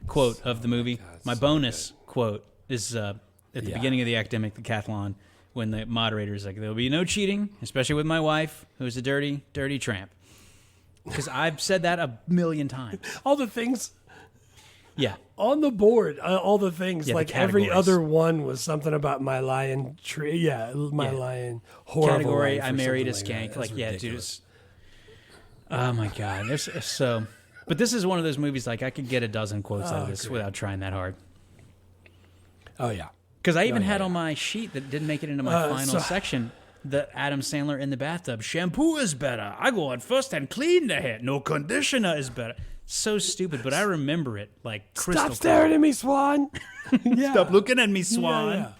S6: quote of the movie. My bonus quote is at the beginning of the academic decathlon when the moderator is like, there will be no cheating, especially with my wife, who's a dirty, dirty tramp. Because I've said that a million times.
S5: All the things.
S6: Yeah.
S5: On the board, all the things.
S6: Yeah,
S5: like every other one was something about my lion tree. Yeah, lion horrible
S6: category.
S5: life
S6: I married a
S5: something
S6: skank.
S5: Like,
S6: yeah, dude. Oh my God. There's so. But this is one of those movies like I could get a dozen quotes out of this without trying that hard.
S5: Oh yeah.
S6: Because I even had on my sheet that didn't make it into my final section the Adam Sandler in the bathtub. Shampoo is better. I go on first and clean the hair. No conditioner is better. So stupid, but I remember it like crystal
S5: Stop staring at me, Swan.
S6: Stop looking at me, Swan.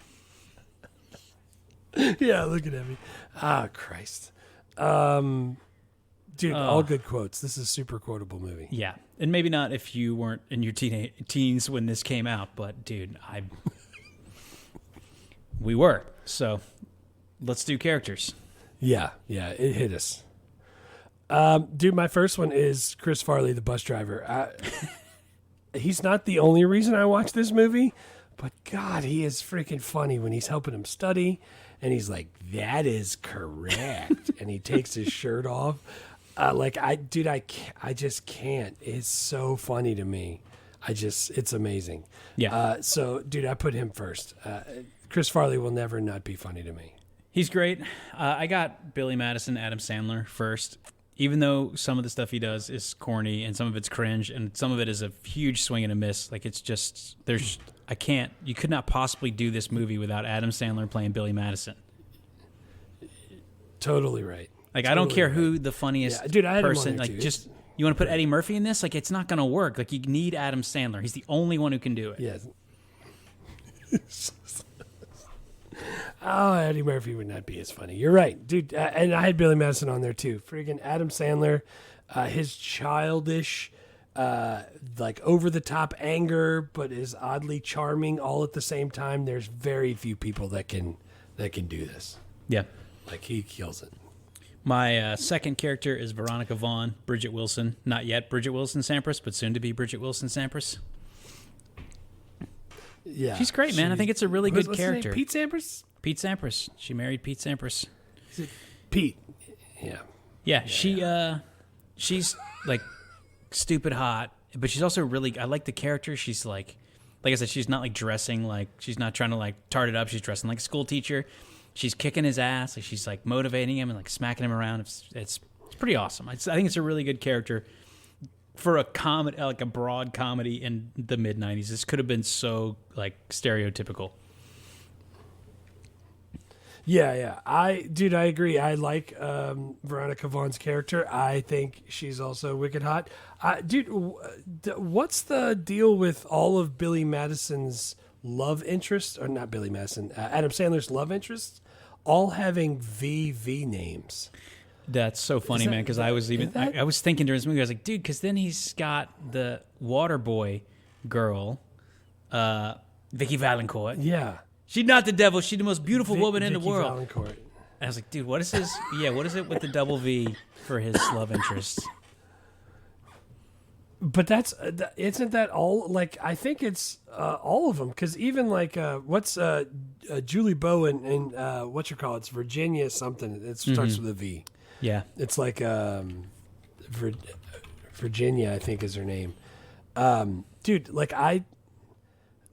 S5: Yeah, looking at me. Ah, Christ. Dude, all good quotes. This is a super quotable movie.
S6: Yeah, and maybe not if you weren't in your teens when this came out, but dude, we were. So let's do characters.
S5: Yeah, it hit us. Dude, my first one is Chris Farley, the bus driver. He's not the only reason I watch this movie, but God, he is freaking funny when he's helping him study, and he's like, "That is correct," and he takes his shirt off. I just can't. It's so funny to me. It's amazing.
S6: Yeah.
S5: So, dude, I put him first. Chris Farley will never not be funny to me.
S6: He's great. I got Billy Madison, Adam Sandler first. Even though some of the stuff he does is corny and some of it's cringe and some of it is a huge swing and a miss. Like it's just, you could not possibly do this movie without Adam Sandler playing Billy Madison.
S5: Totally right.
S6: Like I don't care who the funniest person, like just, you want to put Eddie Murphy in this? Like it's not going to work. Like you need Adam Sandler. He's the only one who can do it.
S5: Yes. Oh, Eddie Murphy would not be as funny. You're right, dude. And I had Billy Madison on there too. Friggin' Adam Sandler, his childish, like over the top anger, but is oddly charming all at the same time. There's very few people that can do this.
S6: Yeah,
S5: like he kills it.
S6: My second character is Veronica Vaughn, Bridgette Wilson. Not yet Bridgette Wilson Sampras, but soon to be Bridgette Wilson Sampras.
S5: Yeah,
S6: she's great, man. I think it's a really good character.
S5: Pete Sampras.
S6: Pete Sampras. She married Pete Sampras.
S5: Is it Pete? Yeah.
S6: Yeah. She's like stupid hot, but she's also really. I like the character. She's like I said, she's not like dressing like she's not trying to like tart it up. She's dressing like a school teacher. She's kicking his ass. Like she's like motivating him and like smacking him around. It's pretty awesome. I think it's a really good character. for a comedy, like a broad comedy in the mid 90s. This could have been so like stereotypical.
S5: Yeah. I agree. I like Veronica Vaughn's character. I think she's also wicked hot. What's the deal with all of Billy Madison's love interests, or not Billy Madison, Adam Sandler's love interests, all having VV names?
S6: That's so funny, man, because I was thinking during this movie, I was like, dude, because then he's got the Waterboy girl, Vicky Valancourt.
S5: Yeah.
S6: She's not the devil. She's the most beautiful woman in the
S5: Vicky
S6: world.
S5: Valancourt.
S6: And I was like, dude, what is his? Yeah, what is it with the double V for his love interests?
S5: But isn't that all? Like, I think it's all of them. Because even like, what's Julie Bowen and what you call it? It's Virginia something. It starts with a V.
S6: Yeah,
S5: it's like Virginia, I think is her name. Dude, like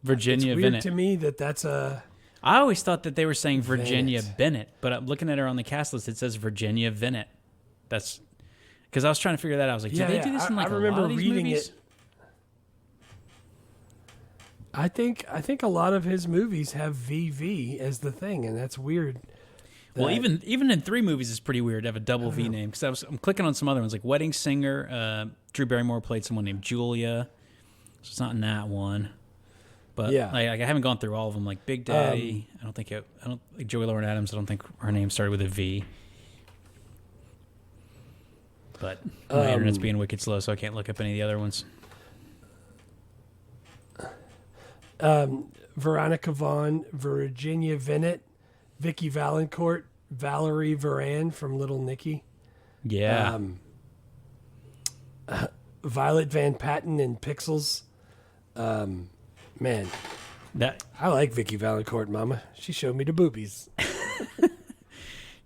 S6: Virginia
S5: it's weird
S6: Bennett.
S5: to me that's a.
S6: I always thought that they were saying Virginia Bennett, but I'm looking at her on the cast list. It says Virginia Bennett. That's because I was trying to figure that out. I was like, did they do this in like a lot of these movies?
S5: I think a lot of his movies have VV as the thing, and that's weird.
S6: Well, even in 3 movies, it's pretty weird to have a double V name. Because I'm clicking on some other ones, like Wedding Singer. Drew Barrymore played someone named Julia, so it's not in that one. But
S5: yeah,
S6: like I haven't gone through all of them. Like Big Daddy, I don't think like Joey Lauren Adams. I don't think her name started with a V. But my internet's being wicked slow, so I can't look up any of the other ones.
S5: Veronica Vaughn, Virginia Bennett, Vicky Valancourt, Valerie Varan from Little Nicky.
S6: Yeah.
S5: Violet Van Patten in Pixels. Man, I like Vicky Valancourt, Mama. She showed me the boobies.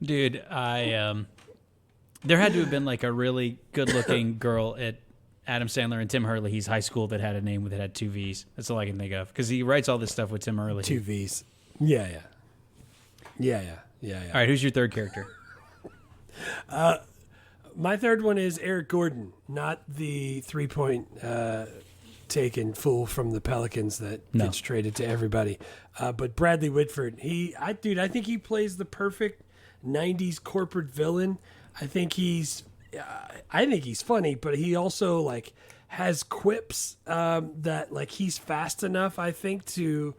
S6: Dude, there had to have been like a really good-looking girl at Adam Sandler and Tim Hurley's high school that had a name that had 2 V's. That's all I can think of because he writes all this stuff with Tim Hurley.
S5: 2 V's. Yeah. All
S6: right, who's your third character?
S5: My third one is Eric Gordon, not the 3-point taken fool from the Pelicans that gets traded to everybody. But Bradley Whitford, I think he plays the perfect 90s corporate villain. I think he's funny, but he also like has quips that like he's fast enough, I think, to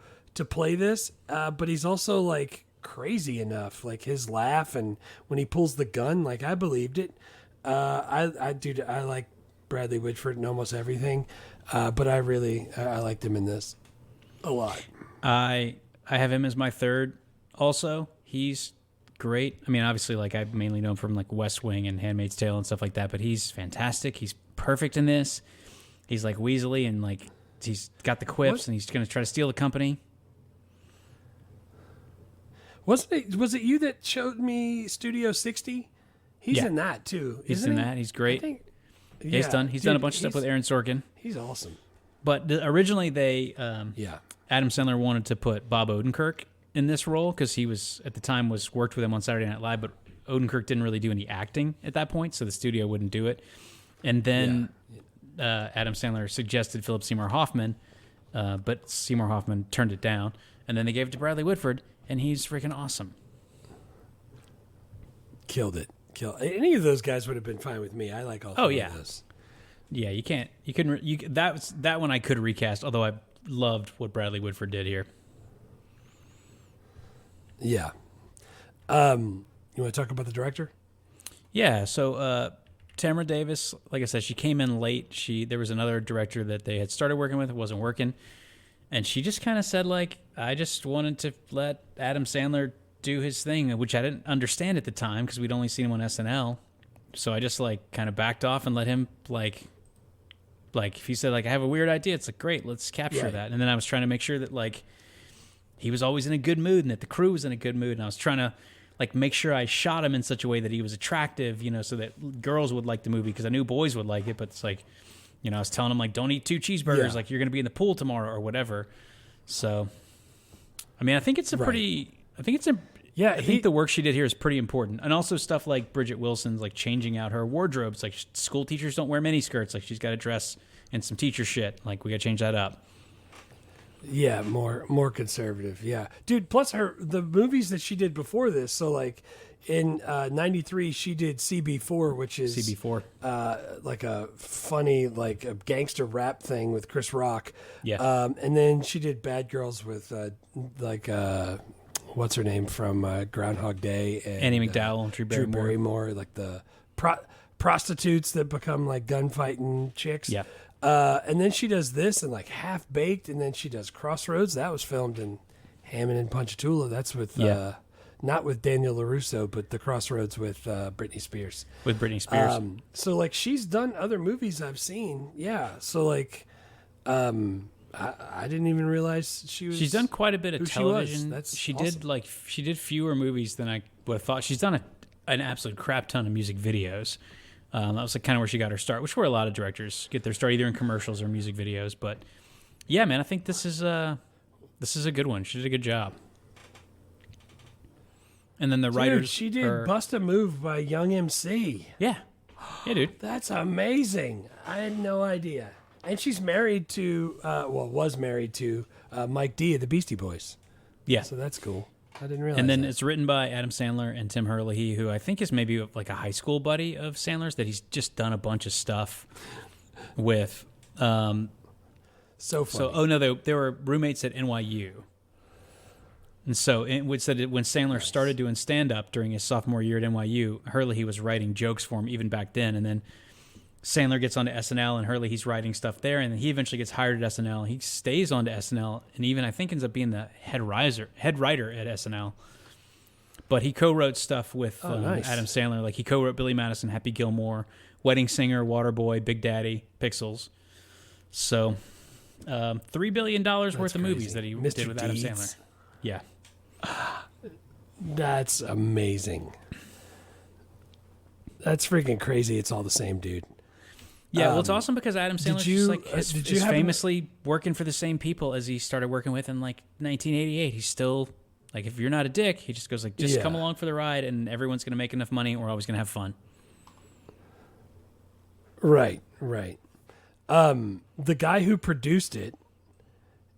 S5: play this. But he's also like crazy enough, like his laugh and when he pulls the gun, like I believed it. I like Bradley Whitford in almost everything, but I liked him in this a lot.
S6: I have him as my third. Also, he's great. I mean, obviously, like I mainly know him from like West Wing and Handmaid's Tale and stuff like that. But he's fantastic. He's perfect in this. He's like Weasley and like he's got the quips and he's going to try to steal the company. Was
S5: it you that showed me Studio 60? He's in that too.
S6: He's in that. He's great. He's done a bunch of stuff with Aaron Sorkin.
S5: He's awesome.
S6: But originally they Adam Sandler wanted to put Bob Odenkirk in this role because he was at the time worked with him on Saturday Night Live, but Odenkirk didn't really do any acting at that point, so the studio wouldn't do it. And then Adam Sandler suggested Philip Seymour Hoffman, but Seymour Hoffman turned it down. And then they gave it to Bradley Whitford, and he's freaking awesome.
S5: Killed it. Any of those guys would have been fine with me. I like all three of those.
S6: Yeah, that one I could recast, although I loved what Bradley Whitford did here.
S5: Yeah. You want to talk about the director?
S6: Yeah, so Tamara Davis, like I said, she came in late. There was another director that they had started working with. It wasn't working. And she just kind of said, like, I just wanted to let Adam Sandler do his thing, which I didn't understand at the time because we'd only seen him on SNL. So I just, like, kind of backed off and let him, like if he said, like, I have a weird idea, it's like, great, let's capture that. And then I was trying to make sure that, like, he was always in a good mood and that the crew was in a good mood. And I was trying to, like, make sure I shot him in such a way that he was attractive, you know, so that girls would like the movie because I knew boys would like it. But it's like, you know, I was telling him, like, don't eat 2 cheeseburgers, like, you're going to be in the pool tomorrow or whatever. So, I mean, I think it's a pretty,
S5: Yeah,
S6: I think the work she did here is pretty important. And also stuff like Bridgette Wilson's, like changing out her wardrobes. Like school teachers don't wear mini skirts. Like she's got to dress in some teacher shit. Like we got to change that up.
S5: Yeah, more conservative. Yeah, dude. Plus the movies that she did before this. So like in '93, she did CB4, which is
S6: CB4,
S5: like a funny like a gangster rap thing with Chris Rock.
S6: Yeah.
S5: And then she did Bad Girls with what's her name from Groundhog Day and
S6: Annie McDowell and Drew
S5: Barrymore, like the prostitutes that become like gunfighting chicks.
S6: Yeah.
S5: And then she does this and like Half Baked, and then she does Crossroads. That was filmed in Hammond and Ponchatoula. That's with not with Daniel LaRusso, but the Crossroads with Britney Spears.
S6: With Britney Spears.
S5: So like she's done other movies I've seen. Yeah. So like I didn't even realize
S6: She's done quite a bit of television.
S5: She
S6: awesome. She did fewer movies than I would have thought. She's done an absolute crap ton of music videos. That was like kind of where she got her start, which where a lot of directors get their start, either in commercials or music videos. But yeah, man, I think this is a good one. She did a good job. And then the writers,
S5: she did "Bust a Move" by Young MC.
S6: Yeah, dude,
S5: that's amazing. I had no idea. And she's married to, was married to Mike D of the Beastie Boys.
S6: Yeah,
S5: so that's cool. I didn't realize.
S6: And then
S5: that.
S6: it's written by Adam Sandler and Tim Herlihy, who I think is maybe like a high school buddy of Sandler's that he's just done a bunch of stuff with.
S5: So funny.
S6: So, they were roommates at NYU. And so it said that when Sandler started doing stand-up during his sophomore year at NYU, Herlihy was writing jokes for him even back then. And then Sandler gets onto SNL, and Herlihy's writing stuff there, and then he eventually gets hired at SNL. He stays on to SNL, and even I think ends up being the head writer at SNL. But he co-wrote stuff with
S5: nice.
S6: Adam Sandler. Like he co-wrote Billy Madison, Happy Gilmore, Wedding Singer, Waterboy, Big Daddy, Pixels. So $3 billion worth of movies that he did with Adam Sandler. Yeah.
S5: That's amazing. That's freaking crazy. It's all the same dude.
S6: Yeah, well, it's awesome because Adam Sandler is famously working for the same people as he started working with in like 1988. He's still like, if you're not a dick, he just goes like, just come along for the ride, and everyone's going to make enough money, and we're always going to have fun.
S5: Right. The guy who produced it,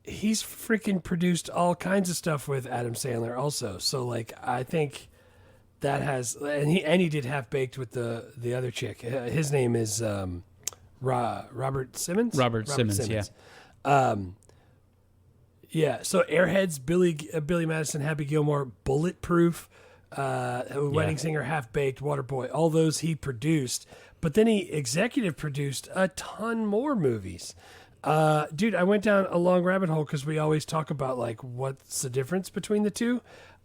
S5: he's freaking produced all kinds of stuff with Adam Sandler also. So like, I think that has, and he did Half Baked with the other chick. His name is Robert Simmons.
S6: Robert Simmons. Yeah.
S5: Yeah. So Airheads, Billy Madison, Happy Gilmore, Bulletproof, Wedding Singer, Half Baked, Waterboy. All those he produced, but then he executive produced a ton more movies. Dude, I went down a long rabbit hole because we always talk about like what's the difference between the two.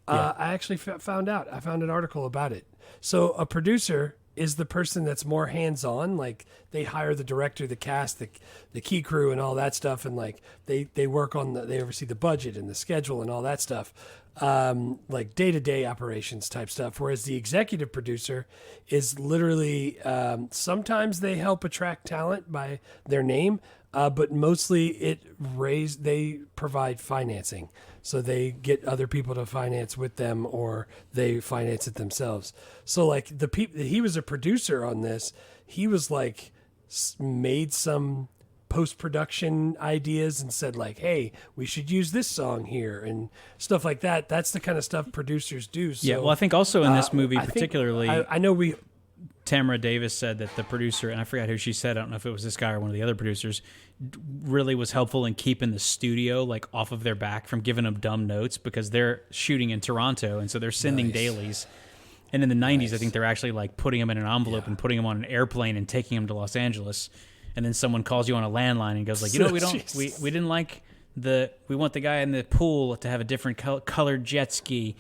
S5: I actually found out. I found an article about it. So a producer is the person that's more hands-on. Like they hire the director, the cast, the key crew, and all that stuff, and like they work on they oversee the budget and the schedule and all that stuff, like day-to-day operations type stuff. Whereas the executive producer is literally sometimes they help attract talent by their name, but mostly they provide financing. So they get other people to finance with them, or they finance it themselves. So like he was a producer on this. He was like made some post-production ideas and said like, hey, we should use this song here and stuff like that. That's the kind of stuff producers do. So,
S6: yeah. Well, I think also in this movie particularly,
S5: I know
S6: Tamara Davis said that the producer, and I forgot who she said, I don't know if it was this guy or one of the other producers, really was helpful in keeping the studio like off of their back from giving them dumb notes, because they're shooting in Toronto, and so they're sending dailies. And in the 90s, I think they're actually like putting them in an envelope and putting them on an airplane and taking them to Los Angeles. And then someone calls you on a landline and goes like, we didn't like we want the guy in the pool to have a different colored jet ski.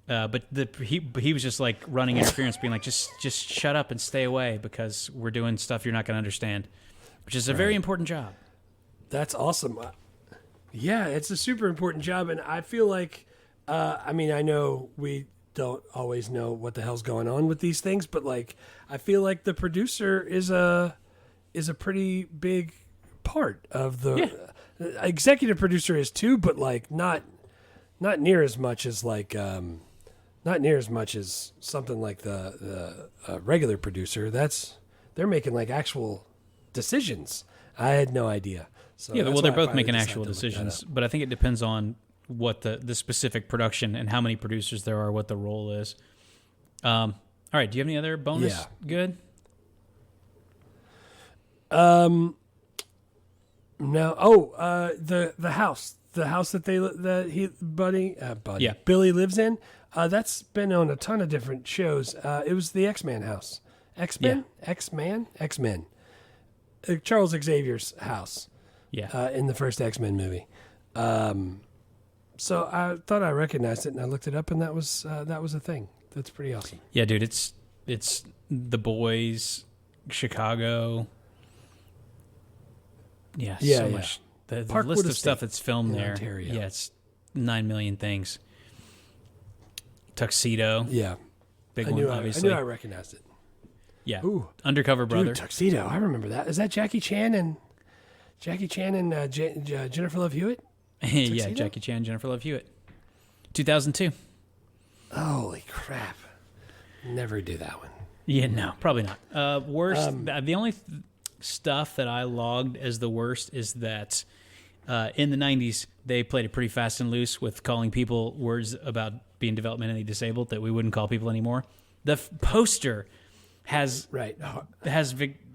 S6: But he was just like running interference, being like, just shut up and stay away, because we're doing stuff you're not going to understand, which is a very important job.
S5: That's awesome. Yeah, it's a super important job. And I feel like, I know we don't always know what the hell's going on with these things, but like, I feel like the producer is a pretty big part of the executive producer is too, but like not near as much as like, Not near as much as something like the regular producer. They're making like actual decisions. I had no idea. So
S6: Yeah,
S5: that's
S6: well, they're
S5: why I
S6: both
S5: finally
S6: making
S5: decided
S6: actual
S5: to look that
S6: decisions,
S5: up.
S6: but I think it depends on what the specific production and how many producers there are, what the role is. All right, do you have any other bonus?
S5: Yeah.
S6: Good.
S5: No. Oh, the house that Buddy,
S6: Yeah.
S5: Billy lives in. That's been on a ton of different shows. It was the X-Men house. X-Men. Charles Xavier's house.
S6: Yeah.
S5: In the first X-Men movie. So I thought I recognized it, and I looked it up, and that was a thing. That's pretty awesome.
S6: Yeah, dude, it's The Boys, Chicago. Yeah, so much. The
S5: Parkwood
S6: list of
S5: Estate
S6: stuff that's filmed
S5: in
S6: there.
S5: Ontario.
S6: Yeah, it's 9 million things. Tuxedo.
S5: Yeah.
S6: Big
S5: I
S6: one,
S5: knew
S6: obviously.
S5: I recognized it.
S6: Yeah.
S5: Ooh.
S6: Undercover Brother.
S5: Dude, Tuxedo. I remember that. Is that Jackie Chan and Jennifer Love Hewitt?
S6: Yeah,
S5: Tuxedo?
S6: Jackie Chan, Jennifer Love Hewitt. 2002.
S5: Holy crap. Never do that one.
S6: Yeah, no, probably not. Worst, the only stuff that I logged as the worst is that in the 90s, they played it pretty fast and loose with calling people words about being developmentally disabled that we wouldn't call people anymore. The poster has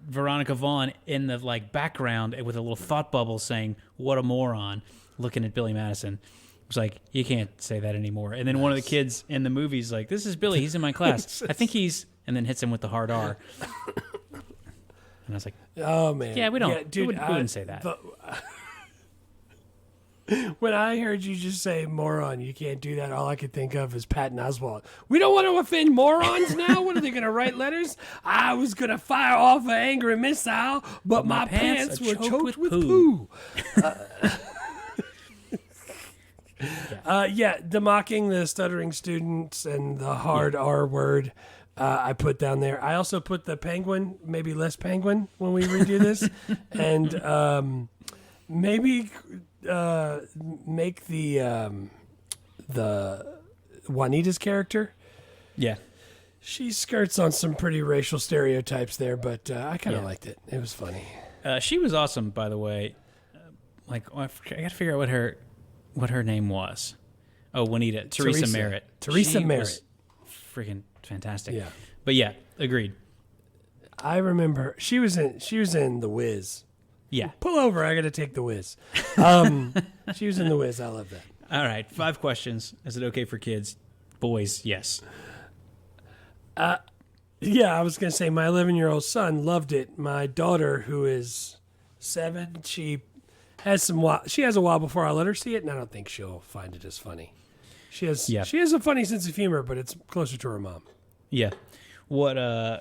S6: Veronica Vaughn in the background with a little thought bubble saying, "What a moron," looking at Billy Madison. It's like, you can't say that anymore. And then one of the kids in the movie's like, "This is Billy. He's in my class. I think he's," and then hits him with the hard R. And I was like,
S5: Oh, man.
S6: "Yeah, we don't.
S5: Yeah, dude,
S6: we wouldn't say that."
S5: When I heard you just say moron, you can't do that, all I could think of is Patton Oswalt. We don't want to offend morons now? What are they going to write letters? I was going to fire off an angry missile, but my pants were choked with poo. The mocking the stuttering students and the hard R word. I put down there. I also put the penguin, maybe less penguin when we redo this, and maybe make the Juanita's character.
S6: Yeah.
S5: She skirts on some pretty racial stereotypes there, but I kind of liked it. It was funny.
S6: She was awesome, by the way. I got to figure out what her name was. Oh, Juanita. Teresa Merritt.
S5: Teresa
S6: She
S5: Merritt.
S6: was freaking fantastic.
S5: Yeah.
S6: But yeah, agreed.
S5: I remember she was in The Wiz.
S6: Yeah.
S5: Pull over, I got to take The Wiz. She was in The Wiz. I love that.
S6: All right, 5 questions. Is it okay for kids? Boys, yes.
S5: Yeah, I was going to say my 11-year-old son loved it. My daughter, who is 7, she has a while before I let her see it, and I don't think she'll find it as funny. She has a funny sense of humor, but it's closer to her mom.
S6: Yeah. What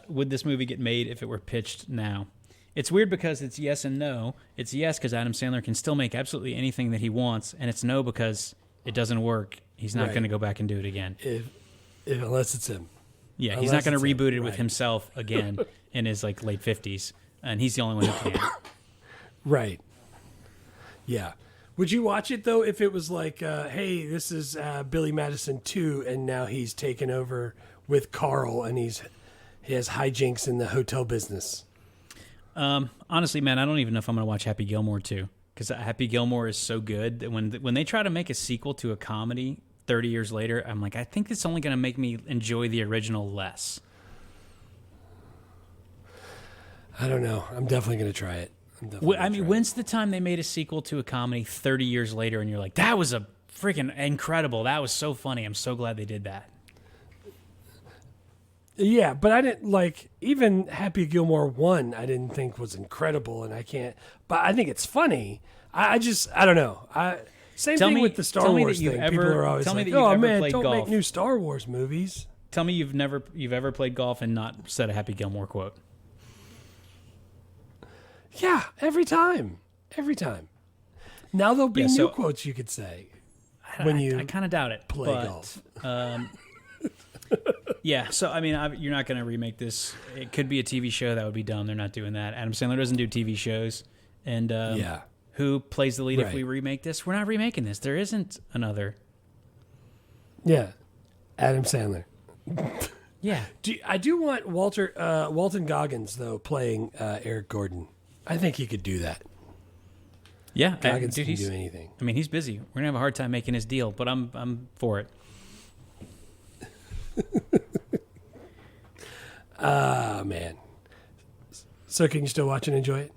S6: would this movie get made if it were pitched now? It's weird because it's yes and no. It's yes because Adam Sandler can still make absolutely anything that he wants, and it's no because it doesn't work. He's not going to go back and do it again.
S5: Unless it's him.
S6: Yeah, he's not going to reboot it with himself again in his late 50s, and he's the only one who can.
S5: Right. Yeah. Would you watch it though if it was like, hey, this is Billy Madison 2, and now he's taken over with Carl, and he has hijinks in the hotel business?
S6: Honestly, man, I don't even know if I'm going to watch Happy Gilmore 2, because Happy Gilmore is so good that when they try to make a sequel to a comedy 30 years later, I'm like, I think it's only going to make me enjoy the original less.
S5: I don't know. I'm definitely going to try it.
S6: When's the time they made a sequel to a comedy 30 years later and you're like, that was a freaking incredible. That was so funny. I'm so glad they did that.
S5: Yeah, but I didn't even Happy Gilmore 1, I didn't think was incredible, and but I think it's funny. I don't know. Same thing with the Star Wars thing. People are always like, oh man, don't make new Star Wars movies.
S6: Tell me you've ever played golf and not said a Happy Gilmore quote.
S5: Yeah, every time. Now there'll be new quotes you could say I
S6: kind of doubt it.
S5: Play golf.
S6: Yeah, so I mean, you're not going to remake this. It could be a TV show. That would be dumb. They're not doing that. Adam Sandler doesn't do TV shows. And who plays the lead if we remake this? We're not remaking this. There isn't another.
S5: Yeah. Adam Sandler.
S6: Yeah.
S5: I do want Walton Goggins though playing Eric Gordon. I think he could do that.
S6: Yeah,
S5: Goggins
S6: dude,
S5: can do anything.
S6: I mean, he's busy. We're gonna have a hard time making his deal, but I'm for it.
S5: Man. So can you still watch and enjoy it?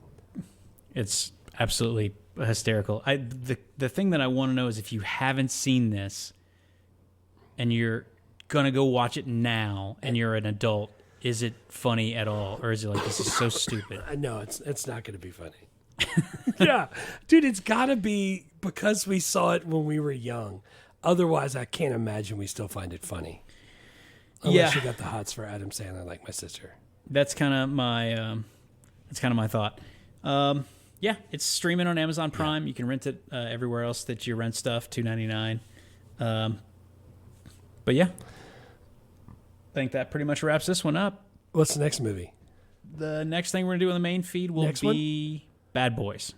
S6: It's absolutely hysterical. The thing that I want to know is if you haven't seen this and you're gonna go watch it now and you're an adult, is it funny at all, or is it like, this is so stupid?
S5: No, it's not going to be funny. Yeah, dude, it's got to be because we saw it when we were young. Otherwise, I can't imagine we still find it funny. Unless you got the hots for Adam Sandler, like my sister.
S6: That's kind of my thought. Yeah, it's streaming on Amazon Prime. You can rent it everywhere else that you rent stuff, $2.99. But yeah, I think that pretty much wraps this one up.
S5: What's the next movie?
S6: The next thing we're going to do on the main feed will be Bad Boys.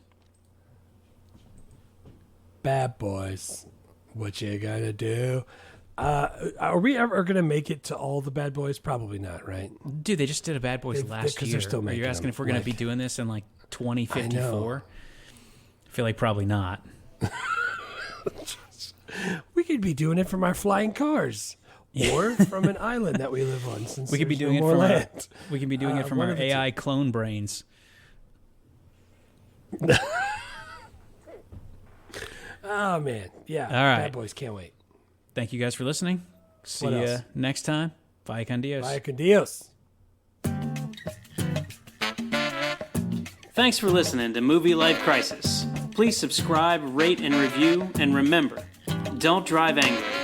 S5: Bad Boys. What you gonna do? Are we ever going to make it to all the Bad Boys? Probably not, right?
S6: Dude, they just did a Bad Boys last year.
S5: They're still
S6: Are
S5: making
S6: you asking
S5: them,
S6: if we're going to be doing this in like 2054? I feel like probably not.
S5: We could be doing it from our flying cars. Or from an island that we live on. Since
S6: We could be doing it from our AI clone brains.
S5: Oh man, yeah.
S6: All right.
S5: Bad Boys, can't wait.
S6: Thank you guys for listening. See you next time. Bye con Dios.
S5: Bye con Dios.
S1: Thanks for listening to Movie Life Crisis. Please subscribe, rate, and review, and remember, don't drive angry.